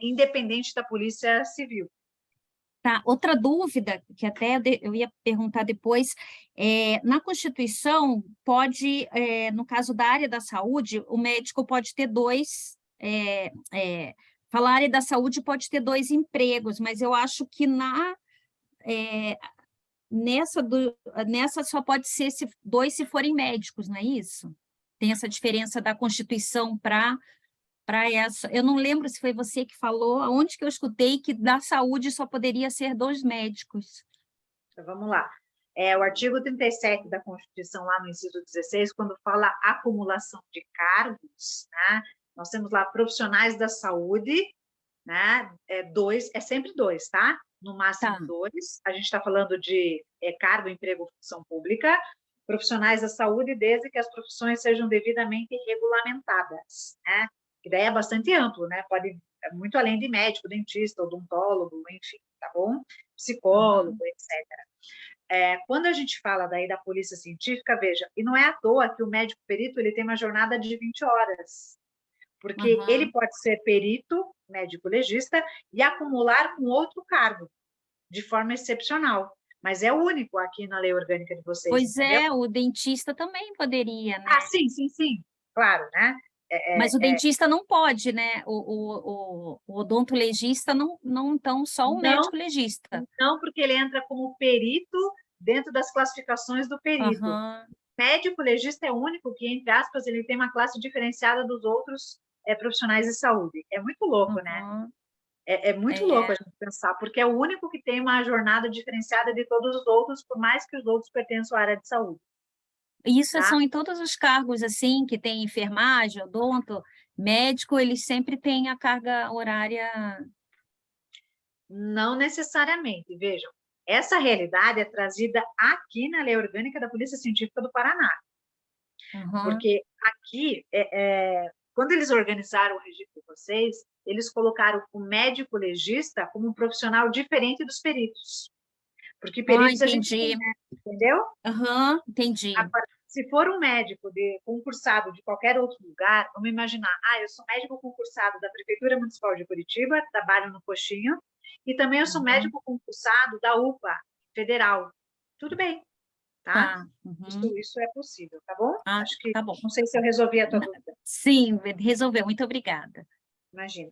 independente da Polícia Civil. Tá, outra dúvida, que até eu ia perguntar depois, na Constituição, pode, no caso da área da saúde, o médico pode ter falar área da saúde pode ter dois empregos, mas eu acho que nessa só pode ser dois se forem médicos, não é isso? Tem essa diferença da Constituição para essa. Eu não lembro se foi você que falou, aonde que eu escutei que da saúde só poderia ser dois médicos. Então, vamos lá. O artigo 37 da Constituição, lá no inciso 16, quando fala acumulação de cargos, né, nós temos lá profissionais da saúde, né, sempre dois, tá? No máximo dois. A gente está falando de cargo, emprego, função pública, profissionais da saúde, desde que as profissões sejam devidamente regulamentadas, né? Que daí é bastante amplo, né? Pode muito além de médico, dentista, odontólogo, enfim, tá bom? Psicólogo, etc. Quando a gente fala daí da polícia científica, veja, e não é à toa que o médico perito ele tem uma jornada de 20 horas, porque ele pode ser perito, médico legista, e acumular com outro cargo, de forma excepcional. Mas é o único aqui na lei orgânica de vocês, Pois entendeu? o dentista também poderia, né? Ah, sim, claro, né? Mas o dentista não pode, né? O odontologista não, então só o Não, médico legista. não, porque ele entra como perito dentro das classificações do perito. Médico legista é o único que, entre aspas, ele tem uma classe diferenciada dos outros profissionais de saúde. É muito louco, né? É muito louco a gente pensar, porque é o único que tem uma jornada diferenciada de todos os outros, por mais que os outros pertençam à área de saúde. Isso Tá? são em todos os cargos, assim, que tem enfermagem, odonto, médico, eles sempre têm a carga horária. Não necessariamente, vejam. Essa realidade é trazida aqui na Lei Orgânica da Polícia Científica do Paraná. Porque aqui, quando eles organizaram o regime de vocês, eles colocaram o médico legista como um profissional diferente dos peritos. Porque peritos a gente tem, né? Entendeu? Entendi. Agora, se for um médico concursado de qualquer outro lugar, vamos imaginar, eu sou médico concursado da Prefeitura Municipal de Curitiba, trabalho no Coxinho, e também eu sou médico concursado da UPA Federal. Tudo bem, tá? Isso é possível, tá bom? Acho que, tá bom. Não sei se eu resolvi a tua dúvida. Sim, resolveu, muito obrigada. Imagina.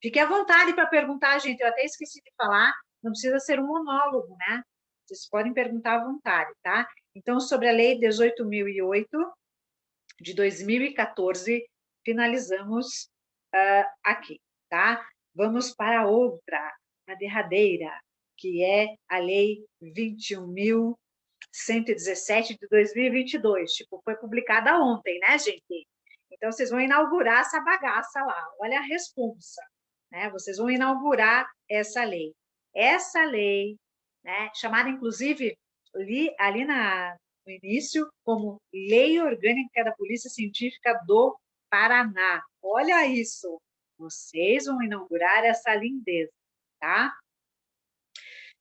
Fique à vontade para perguntar, gente, eu até esqueci de falar, não precisa ser um monólogo, né? Vocês podem perguntar à vontade, tá? Então, sobre a Lei 18.008, de 2014, finalizamos aqui, tá? Vamos para a outra, a derradeira, que é a Lei 21.117 de 2022. Tipo, foi publicada ontem, né, gente? Então, vocês vão inaugurar essa bagaça lá. Olha a responsa, né? Vocês vão inaugurar essa lei. Essa lei, né, chamada, inclusive, ali no início, como Lei Orgânica da Polícia Científica do Paraná. Olha isso! Vocês vão inaugurar essa lindeza, tá?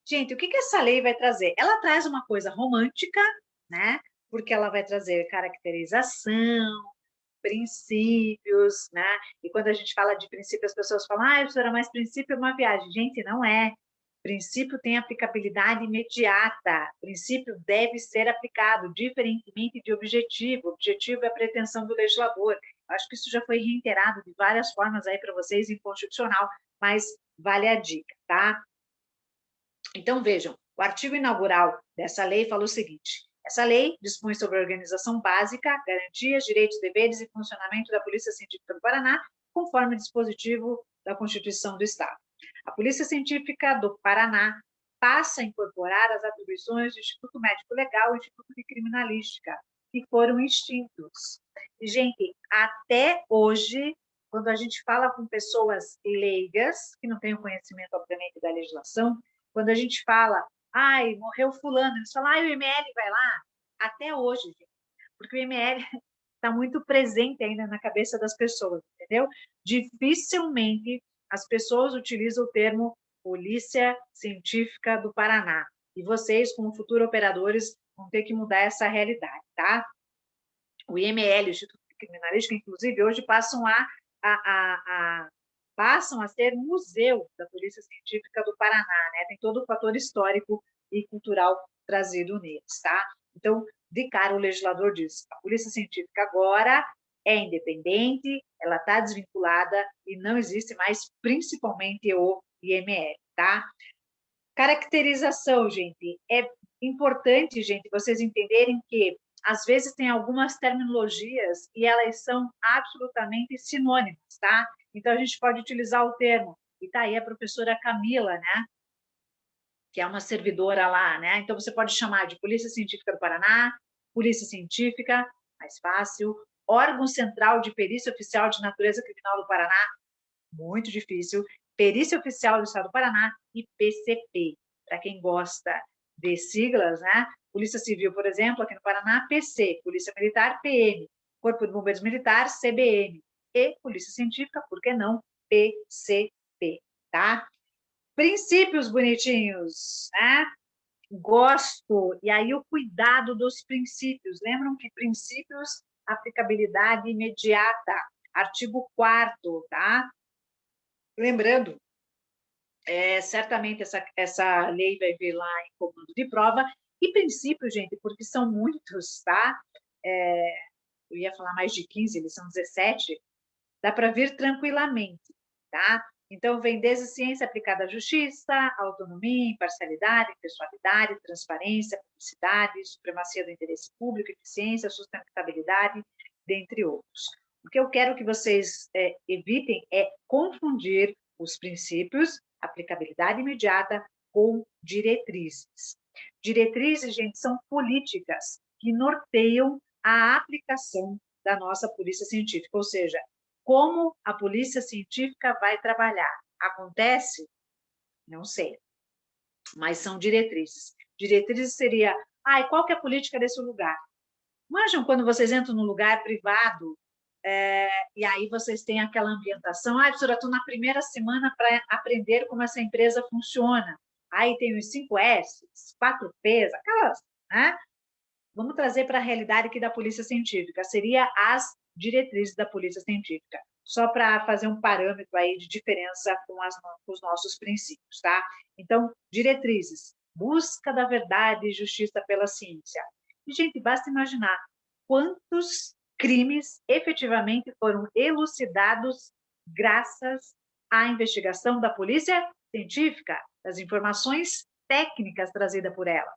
Gente, o que que essa lei vai trazer? Ela traz uma coisa romântica, né? Porque ela vai trazer caracterização, princípios, né? E quando a gente fala de princípio, as pessoas falam, professora, mas princípio é uma viagem. Gente, não é. Princípio tem aplicabilidade imediata. Princípio deve ser aplicado, diferentemente de objetivo. Objetivo é a pretensão do legislador. Acho que isso já foi reiterado de várias formas aí para vocês em constitucional, mas vale a dica, tá? Então, vejam, o artigo inaugural dessa lei fala o seguinte: essa lei dispõe sobre a organização básica, garantias, direitos, deveres e funcionamento da Polícia Científica do Paraná, conforme o dispositivo da Constituição do Estado. A Polícia Científica do Paraná passa a incorporar as atribuições do Instituto Médico Legal e Instituto de Criminalística, que foram extintos. E, gente, até hoje, quando a gente fala com pessoas leigas, que não têm o conhecimento, obviamente, da legislação, quando a gente fala, morreu fulano, eles falam, o IML vai lá, até hoje, gente, porque o IML está muito presente ainda na cabeça das pessoas, entendeu? Dificilmente as pessoas utilizam o termo Polícia Científica do Paraná, e vocês, como futuros operadores, vão ter que mudar essa realidade, tá? O IML, o Instituto de Criminalística, inclusive, hoje passam passam a ser museu da Polícia Científica do Paraná, né? Tem todo o fator histórico e cultural trazido neles, tá? Então, de cara, o legislador diz, a Polícia Científica agora é independente, ela está desvinculada e não existe mais, principalmente, o IML, tá? Caracterização, gente, é importante, gente, vocês entenderem que às vezes tem algumas terminologias e elas são absolutamente sinônimas, tá? Então, a gente pode utilizar o termo, e tá aí a professora Camila, né? Que é uma servidora lá, né? Então, você pode chamar de Polícia Científica do Paraná, Polícia Científica, mais fácil, Órgão Central de Perícia Oficial de Natureza Criminal do Paraná, muito difícil, Perícia Oficial do Estado do Paraná e PCP, para quem gosta de siglas, né? Polícia Civil, por exemplo, aqui no Paraná, PC, Polícia Militar, PM, Corpo de Bombeiros Militar, CBM, e Polícia Científica, por que não, PCP, tá? Princípios bonitinhos, né? Gosto, e aí o cuidado dos princípios, lembram que princípios, aplicabilidade imediata, artigo 4º, tá? Lembrando, certamente essa lei vai vir lá em comando de prova, e princípios, gente, porque são muitos, tá? Eu ia falar mais de 15, eles são 17, dá para vir tranquilamente, tá? Então, vem desde ciência aplicada à justiça, autonomia, imparcialidade, impessoalidade, transparência, publicidade, supremacia do interesse público, eficiência, sustentabilidade, dentre outros. O que eu quero que vocês evitem é confundir os princípios, aplicabilidade imediata, com diretrizes. Diretrizes, gente, são políticas que norteiam a aplicação da nossa polícia científica, ou seja, como a polícia científica vai trabalhar. Acontece? Não sei, mas são diretrizes. Diretrizes seria, qual que é a política desse lugar? Imaginem quando vocês entram num lugar privado, e aí vocês têm aquela ambientação, professora, estou na primeira semana para aprender como essa empresa funciona. Aí tem os 5 S's, 4 P's, aquelas, né? Vamos trazer para a realidade aqui da polícia científica, seria as diretrizes da polícia científica, só para fazer um parâmetro aí de diferença com os nossos princípios, tá? Então, diretrizes, busca da verdade e justiça pela ciência. E, gente, basta imaginar quantos crimes efetivamente foram elucidados graças à investigação da polícia científica, das informações técnicas trazidas por ela.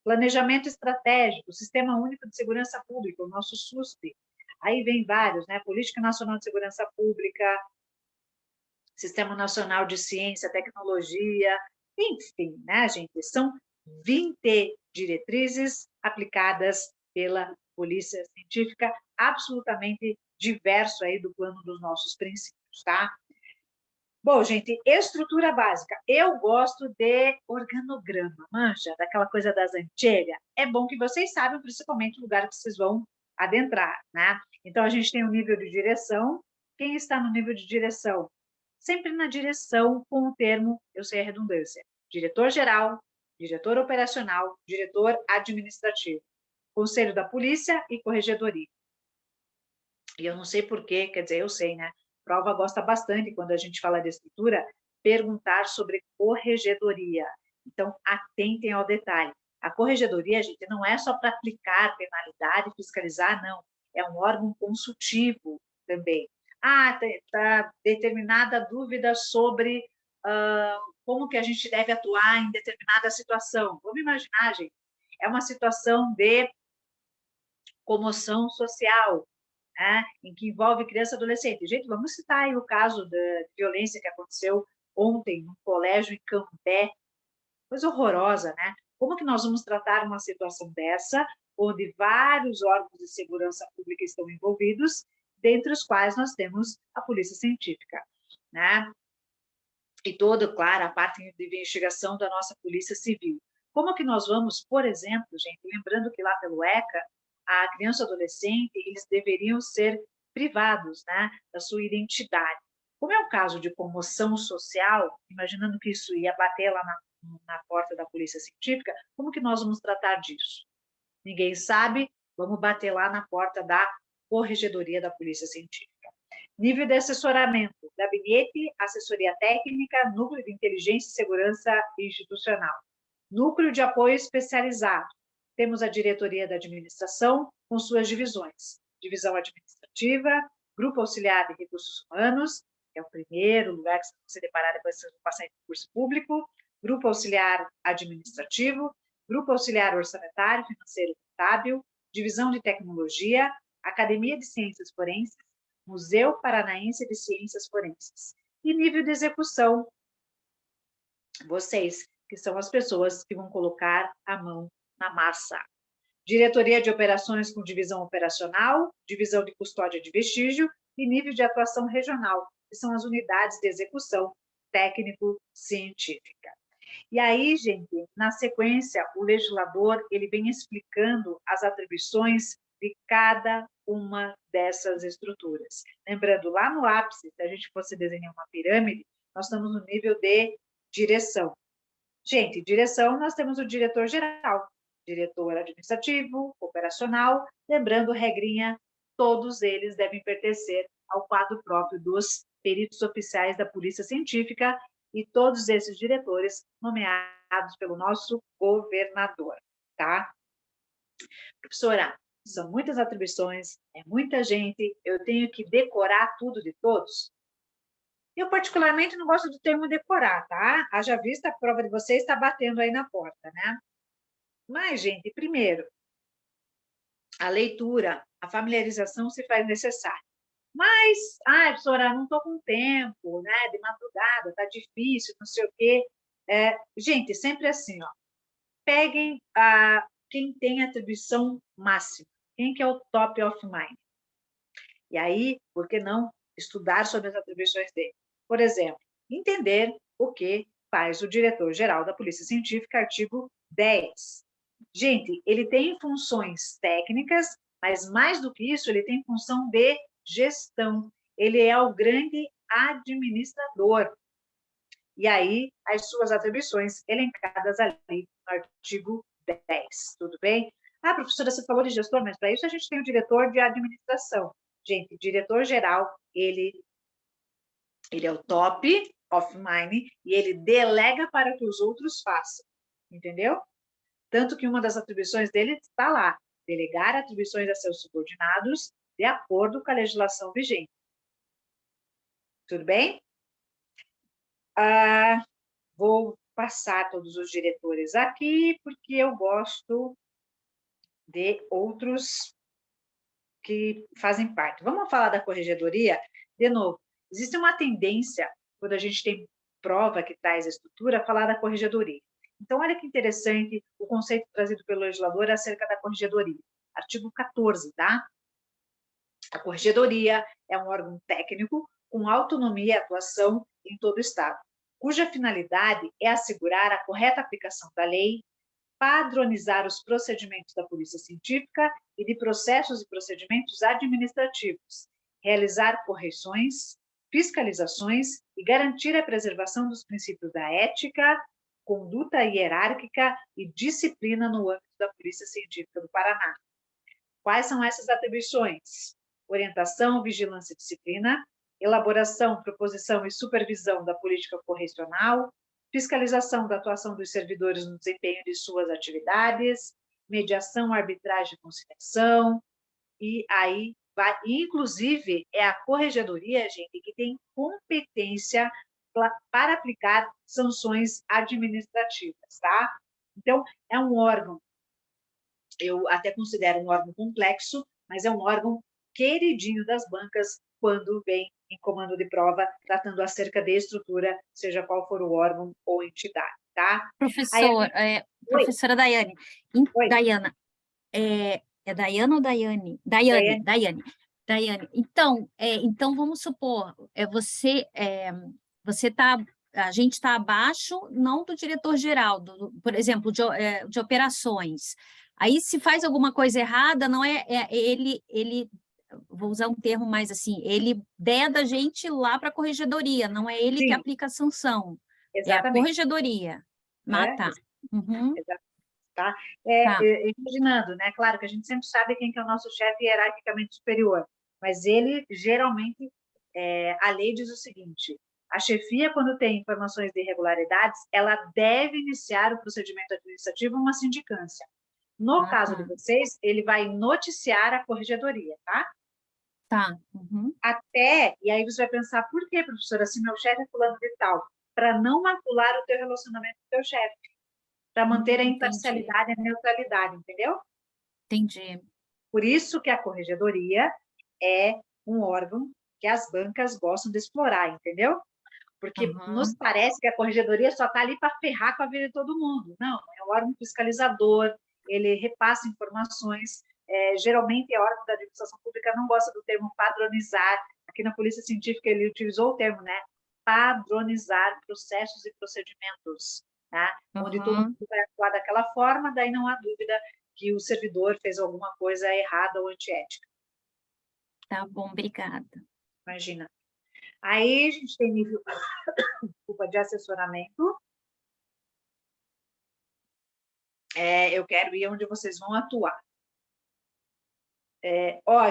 Planejamento estratégico, Sistema Único de Segurança Pública, o nosso SUSP. Aí vem vários, né? Política Nacional de Segurança Pública, Sistema Nacional de Ciência, Tecnologia, enfim, né, gente? São 20 diretrizes aplicadas pela Polícia Científica, absolutamente diverso aí do plano dos nossos princípios, tá? Bom, gente, estrutura básica. Eu gosto de organograma, manja, daquela coisa das antigas. É bom que vocês saibam, principalmente o lugar que vocês vão adentrar, né? Então, a gente tem o nível de direção. Quem está no nível de direção? Sempre na direção com o termo, eu sei a redundância, diretor-geral, diretor operacional, diretor administrativo, conselho da polícia e corregedoria. E eu não sei por quê, quer dizer, eu sei, né? Prova gosta bastante, quando a gente fala de estrutura, perguntar sobre corregedoria. Então, atentem ao detalhe. A corregedoria, gente, não é só para aplicar penalidade, fiscalizar, não. É um órgão consultivo também. Ah, tá determinada dúvida sobre como que a gente deve atuar em determinada situação. Vamos imaginar, gente, é uma situação de comoção social, né, em que envolve criança e adolescente. Gente, vamos citar aí o caso da violência que aconteceu ontem no colégio em Cambé, coisa horrorosa, né? Como que nós vamos tratar uma situação dessa, onde vários órgãos de segurança pública estão envolvidos, dentre os quais nós temos a polícia científica, né? E toda, claro, a parte de investigação da nossa polícia civil. Como que nós vamos, por exemplo, gente, lembrando que lá pelo ECA, a criança e adolescente, eles deveriam ser privados, né, da sua identidade. Como é um caso de comoção social, imaginando que isso ia bater lá na porta da polícia científica, como que nós vamos tratar disso? Ninguém sabe, vamos bater lá na porta da corregedoria da polícia científica. Nível de assessoramento, gabinete, assessoria técnica, núcleo de inteligência e segurança institucional. Núcleo de apoio especializado. Temos a diretoria da administração, com suas divisões. Divisão administrativa, grupo auxiliar de recursos humanos, que é o primeiro lugar que você deparar depois de passar em concurso público, grupo auxiliar administrativo, grupo auxiliar orçamentário, financeiro e contábil, divisão de tecnologia, academia de ciências forenses, Museu Paranaense de Ciências Forenses. E nível de execução, vocês, que são as pessoas que vão colocar a mão na massa. Diretoria de Operações com divisão operacional, divisão de custódia de vestígio e nível de atuação regional, que são as unidades de execução técnico-científica. E aí, gente, na sequência, o legislador ele vem explicando as atribuições de cada uma dessas estruturas. Lembrando, lá no ápice, se a gente fosse desenhar uma pirâmide, nós estamos no nível de direção. Gente, direção, nós temos o diretor-geral, diretor administrativo, operacional, lembrando, regrinha, todos eles devem pertencer ao quadro próprio dos peritos oficiais da Polícia Científica e todos esses diretores nomeados pelo nosso governador, tá? Professora, são muitas atribuições, é muita gente, eu tenho que decorar tudo de todos? Eu, particularmente, não gosto do termo decorar, tá? Haja vista, a prova de vocês está batendo aí na porta, né? Mas, gente, primeiro, a leitura, a familiarização se faz necessária. Mas, professora, não estou com tempo, né? De madrugada, está difícil, não sei o quê. Gente, sempre assim, ó. Peguem quem tem atribuição máxima, quem que é o top of mind. E aí, por que não estudar sobre as atribuições dele? Por exemplo, entender o que faz o diretor-geral da Polícia Científica, artigo 10. Gente, ele tem funções técnicas, mas mais do que isso, ele tem função de gestão. Ele é o grande administrador. E aí, as suas atribuições elencadas ali no artigo 10, tudo bem? Professora, você falou de gestor, mas para isso a gente tem o diretor de administração. Gente, diretor-geral, ele é o top of mind e ele delega para que os outros façam, entendeu? Tanto que uma das atribuições dele está lá, delegar atribuições a seus subordinados de acordo com a legislação vigente. Tudo bem? Vou passar todos os diretores aqui, porque eu gosto de outros que fazem parte. Vamos falar da corregedoria? De novo, existe uma tendência, quando a gente tem prova que traz a estrutura, a falar da corregedoria. Então, olha que interessante o conceito trazido pelo legislador acerca da corregedoria. Artigo 14, tá? A corregedoria é um órgão técnico com autonomia e atuação em todo o Estado, cuja finalidade é assegurar a correta aplicação da lei, padronizar os procedimentos da polícia científica e de processos e procedimentos administrativos, realizar correções, fiscalizações e garantir a preservação dos princípios da ética, conduta hierárquica e disciplina no âmbito da Polícia Científica do Paraná. Quais são essas atribuições? Orientação, vigilância e disciplina, elaboração, proposição e supervisão da política correcional, fiscalização da atuação dos servidores no desempenho de suas atividades, mediação, arbitragem e conciliação, e aí vai, inclusive, é a corregedoria, gente, que tem competência para aplicar sanções administrativas, tá? Então, é um órgão, eu até considero um órgão complexo, mas é um órgão queridinho das bancas quando vem em comando de prova, tratando acerca de estrutura, seja qual for o órgão ou entidade, tá? Professora Daiane, Daiana, é Daiana ou Daiane? Daiane. Então vamos supor, a gente está abaixo, não do diretor-geral, por exemplo, de operações. Aí, se faz alguma coisa errada, não ele, vou usar um termo mais assim, ele deda a gente lá para a corregedoria, não é ele que aplica a sanção, exatamente. É a corregedoria. Tá. Uhum. Tá? Tá. Imaginando, né? Claro que a gente sempre sabe quem que é o nosso chefe hierarquicamente superior, mas ele, geralmente, a lei diz o seguinte: a chefia, quando tem informações de irregularidades, ela deve iniciar o procedimento administrativo uma sindicância. No caso de vocês, ele vai noticiar a corregedoria, tá? Tá. Uhum. E aí você vai pensar, por que, professora, se meu chefe é fulano de tal? Para não macular o teu relacionamento com o teu chefe, para manter a imparcialidade e a neutralidade, entendeu? Entendi. Por isso que a corregedoria é um órgão que as bancas gostam de explorar, entendeu? Porque nos parece que a corregedoria só está ali para ferrar com a vida de todo mundo. Não, é um órgão fiscalizador, ele repassa informações, geralmente a órgão da administração pública não gosta do termo padronizar, aqui na Polícia Científica ele utilizou o termo, né? Padronizar processos e procedimentos, tá? Onde todo mundo vai atuar daquela forma, daí não há dúvida que o servidor fez alguma coisa errada ou antiética. Tá bom, obrigada. Imagina. Aí a gente tem nível de assessoramento. Eu quero ir onde vocês vão atuar.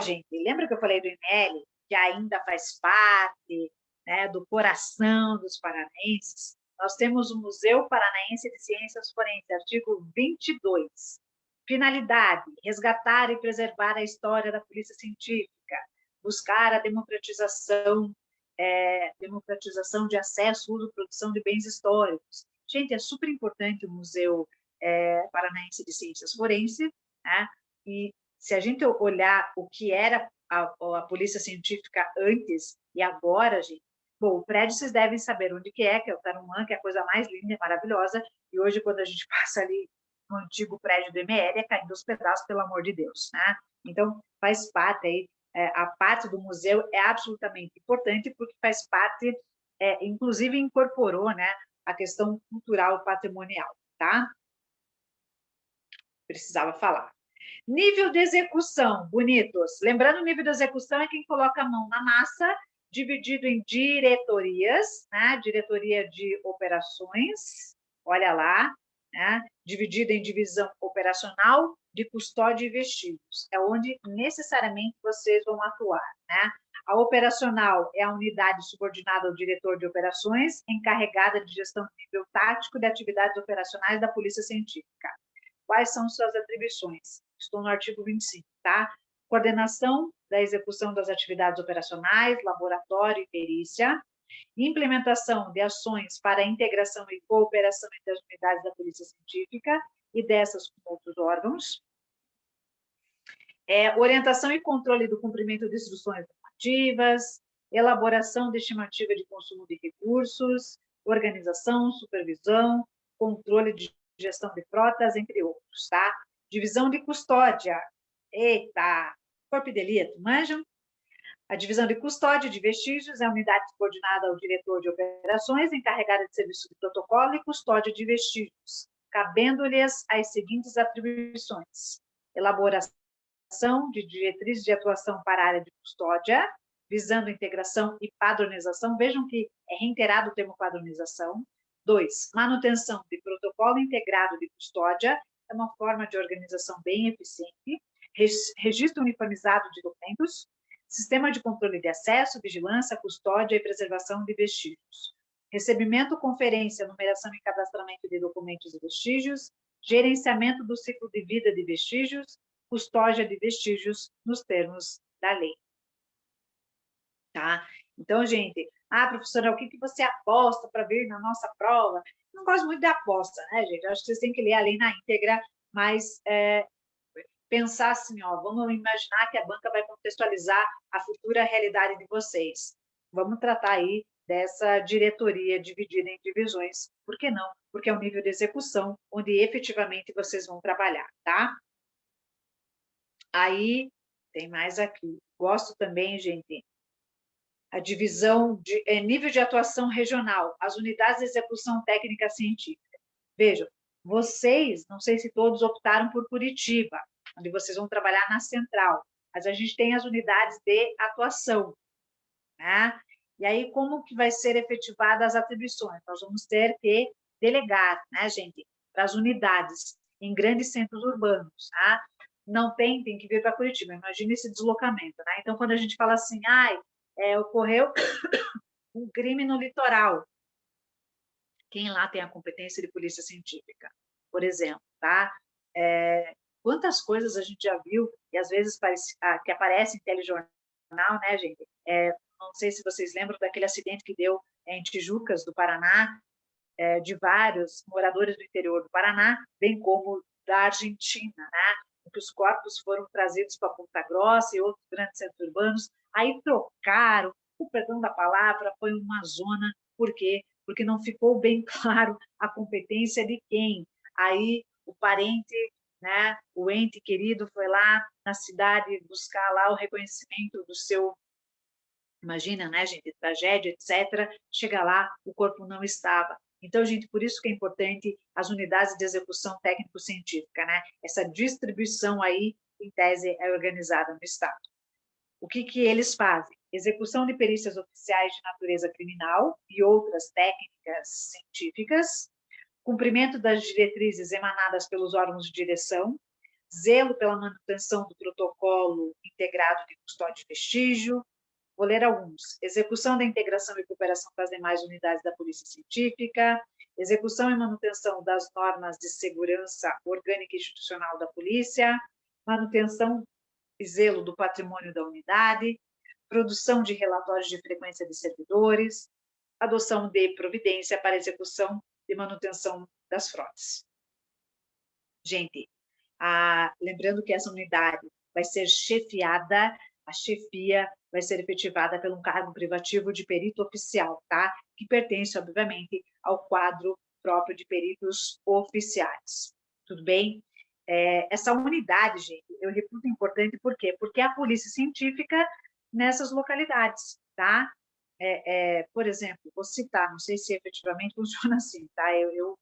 Gente, lembra que eu falei do IML, que ainda faz parte, né, do coração dos paranenses? Nós temos o Museu Paranaense de Ciências Forenses, artigo 22. Finalidade: resgatar e preservar a história da polícia científica, buscar a democratização de acesso, uso e produção de bens históricos. Gente, é super importante o Museu Paranaense de Ciências Forenses, né? E se a gente olhar o que era a polícia científica antes e agora, gente, bom, o prédio vocês devem saber onde que é o Tarumã, que é a coisa mais linda e maravilhosa, e hoje, quando a gente passa ali no antigo prédio do ML, é caindo aos pedaços, pelo amor de Deus, né? Então, faz parte aí, a parte do museu é absolutamente importante, porque faz parte, inclusive incorporou, né, a questão cultural patrimonial, tá? Precisava falar. Nível de execução, bonitos. Lembrando, o nível de execução é quem coloca a mão na massa, dividido em diretorias, né? Diretoria de operações, olha lá, né? Dividido em divisão operacional, de custódia e vestígios. É onde necessariamente vocês vão atuar, né? A operacional é a unidade subordinada ao diretor de operações, encarregada de gestão de nível tático de atividades operacionais da Polícia Científica. Quais são suas atribuições? Estou no artigo 25, tá? Coordenação da execução das atividades operacionais, laboratório e perícia, implementação de ações para a integração e cooperação entre as unidades da Polícia Científica e dessas com outros órgãos, orientação e controle do cumprimento de instruções normativas, elaboração de estimativa de consumo de recursos, organização, supervisão, controle de gestão de frotas, entre outros, tá? Divisão de custódia. Eita! Corpo de delito, manjam? A divisão de custódia de vestígios é a unidade subordinada ao diretor de operações, encarregada de serviço de protocolo e custódia de vestígios, cabendo-lhes as seguintes atribuições: elaboração de diretrizes de atuação para a área de custódia, visando integração e padronização. Vejam que é reiterado o termo padronização. 2, manutenção de protocolo integrado de custódia, é uma forma de organização bem eficiente. Registro uniformizado de documentos, sistema de controle de acesso, vigilância, custódia e preservação de vestígios. Recebimento, conferência, numeração e cadastramento de documentos e vestígios, gerenciamento do ciclo de vida de vestígios, custódia de vestígios nos termos da lei. Tá? Então, gente, professora, o que você aposta para vir na nossa prova? Não gosto muito da aposta, né, gente? Acho que vocês têm que ler a lei na íntegra, mas pensar assim, ó, vamos imaginar que a banca vai contextualizar a futura realidade de vocês. Vamos tratar aí dessa diretoria dividida em divisões. Por que não? Porque é o nível de execução onde efetivamente vocês vão trabalhar, tá? Aí, tem mais aqui. Gosto também, gente, a divisão de nível de atuação regional, as unidades de execução técnica científica. Vejam, vocês, não sei se todos optaram por Curitiba, onde vocês vão trabalhar na central, mas a gente tem as unidades de atuação, né? E aí, como que vai ser efetivada as atribuições? Nós vamos ter que delegar, né, gente, para as unidades em grandes centros urbanos, tá? Não tem que vir para Curitiba, imagine esse deslocamento, né? Então, quando a gente fala assim, ocorreu um crime no litoral, quem lá tem a competência de polícia científica, por exemplo, tá? Quantas coisas a gente já viu, e às vezes que aparece em telejornal, né, gente? Não sei se vocês lembram daquele acidente que deu em Tijucas, do Paraná, de vários moradores do interior do Paraná, bem como da Argentina, né? Que os corpos foram trazidos para Ponta Grossa e outros grandes centros urbanos, aí trocaram, o perdão da palavra, foi uma zona, por quê? Porque não ficou bem claro a competência de quem. Aí o parente, né, o ente querido foi lá na cidade buscar lá o reconhecimento do seu, imagina, né, gente, tragédia, etc. Chega lá, o corpo não estava. Então, gente, por isso que é importante as unidades de execução técnico-científica, né? Essa distribuição aí, em tese, é organizada no Estado. O que eles fazem? Execução de perícias oficiais de natureza criminal e outras técnicas científicas, cumprimento das diretrizes emanadas pelos órgãos de direção, zelo pela manutenção do protocolo integrado de custódia de vestígio. Vou ler alguns. Execução da integração e cooperação com as demais unidades da Polícia Científica, execução e manutenção das normas de segurança orgânica e institucional da Polícia, manutenção e zelo do patrimônio da unidade, produção de relatórios de frequência de servidores, adoção de providência para execução e manutenção das frotas. Gente, lembrando que essa unidade vai ser chefiada, a chefia vai ser efetivada por um cargo privativo de perito oficial, tá? Que pertence, obviamente, ao quadro próprio de peritos oficiais. Tudo bem? Essa unidade, gente, eu reputo importante, por quê? Porque é a polícia científica nessas localidades, tá? Por exemplo, vou citar, não sei se efetivamente funciona assim, tá? Eu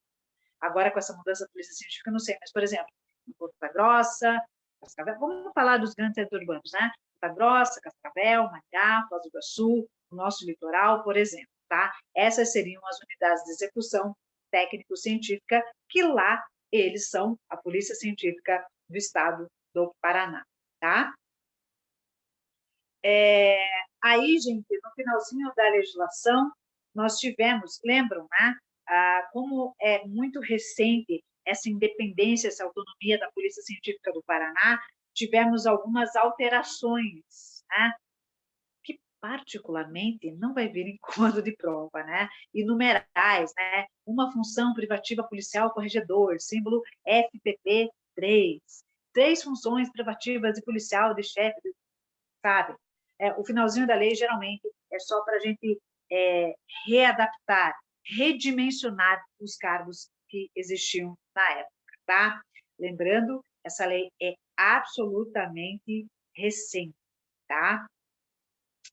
agora, com essa mudança da polícia científica, não sei, mas, por exemplo, em Ponta Grossa, Cascavel, vamos falar dos grandes centros urbanos, né? Ponta Grossa, Cascavel, Maringá, Foz do Iguaçu, o nosso litoral, por exemplo, tá? Essas seriam as unidades de execução técnico-científica, que lá eles são a Polícia Científica do Estado do Paraná, tá? Aí, gente, no finalzinho da legislação, nós tivemos, lembram, né? Como é muito recente essa independência, essa autonomia da Polícia Científica do Paraná, tivemos algumas alterações, né? Que particularmente não vai vir em quadro de prova, né? E numerais, né? Uma função privativa policial corregedor, símbolo FPP 3. 3 funções privativas de policial de chefe, sabe? O finalzinho da lei, geralmente, é só para a gente readaptar, redimensionar os cargos que existiam na época, tá? Lembrando, essa lei é absolutamente recente, tá?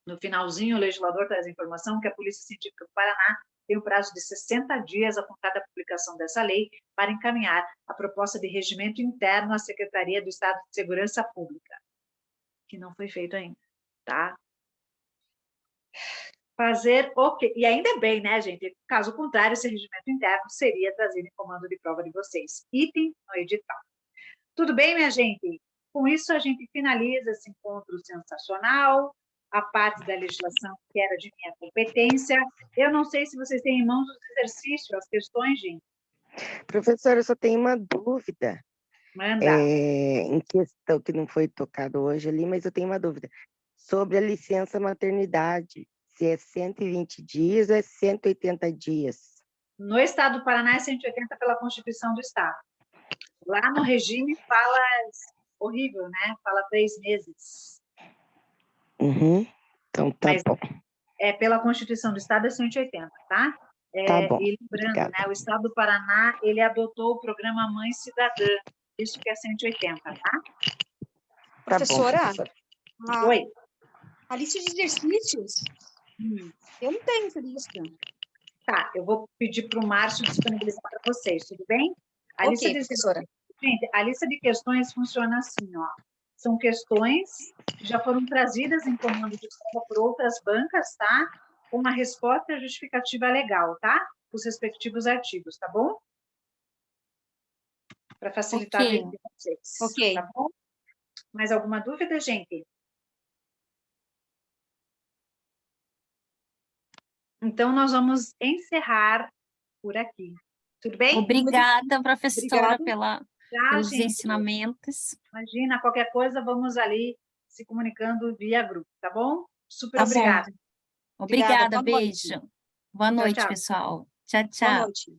No finalzinho, o legislador traz a informação que a Polícia Científica do Paraná tem o prazo de 60 dias a contar da publicação dessa lei para encaminhar a proposta de regimento interno à Secretaria do Estado de Segurança Pública, que não foi feito ainda, tá? Fazer o quê? E ainda bem, né, gente? Caso contrário, esse regimento interno seria trazido em comando de prova de vocês. Item no edital. Tudo bem, minha gente? Com isso, a gente finaliza esse encontro sensacional, a parte da legislação que era de minha competência. Eu não sei se vocês têm em mãos os exercícios, as questões, gente. Professora, eu só tenho uma dúvida. Manda. Em questão que não foi tocado hoje ali, mas eu tenho uma dúvida. Sobre a licença maternidade, se é 120 dias ou é 180 dias? No Estado do Paraná é 180 pela Constituição do Estado. Lá no regime fala, horrível, né? Fala 3 meses. Uhum. Então, tá Mas bom. Pela Constituição do Estado é 180, tá? Tá bom. E lembrando, né, o Estado do Paraná, ele adotou o programa Mãe Cidadã, isso que é 180, tá? Tá Professora, bom, professora. Oi. a lista de exercícios, eu não tenho essa lista. Tá, eu vou pedir para o Márcio disponibilizar para vocês, tudo bem? A lista Ok, de professora. Gente, a lista de questões funciona assim, ó. São questões que já foram trazidas em comando de prova por outras bancas, tá? Com uma resposta e justificativa legal, tá? Os respectivos artigos, tá bom? Para facilitar a Ok. vida de vocês. Ok. Tá bom? Mais alguma dúvida, gente? Então, nós vamos encerrar por aqui. Tudo bem? Obrigada, professora, Obrigada. pelos gente. ensinamentos. Imagina, qualquer coisa, vamos ali se comunicando via grupo, tá bom? Super Tá obrigada. bom. Obrigada, Boa noite. beijo. Boa noite, tchau. pessoal. Tchau, Boa tchau. noite.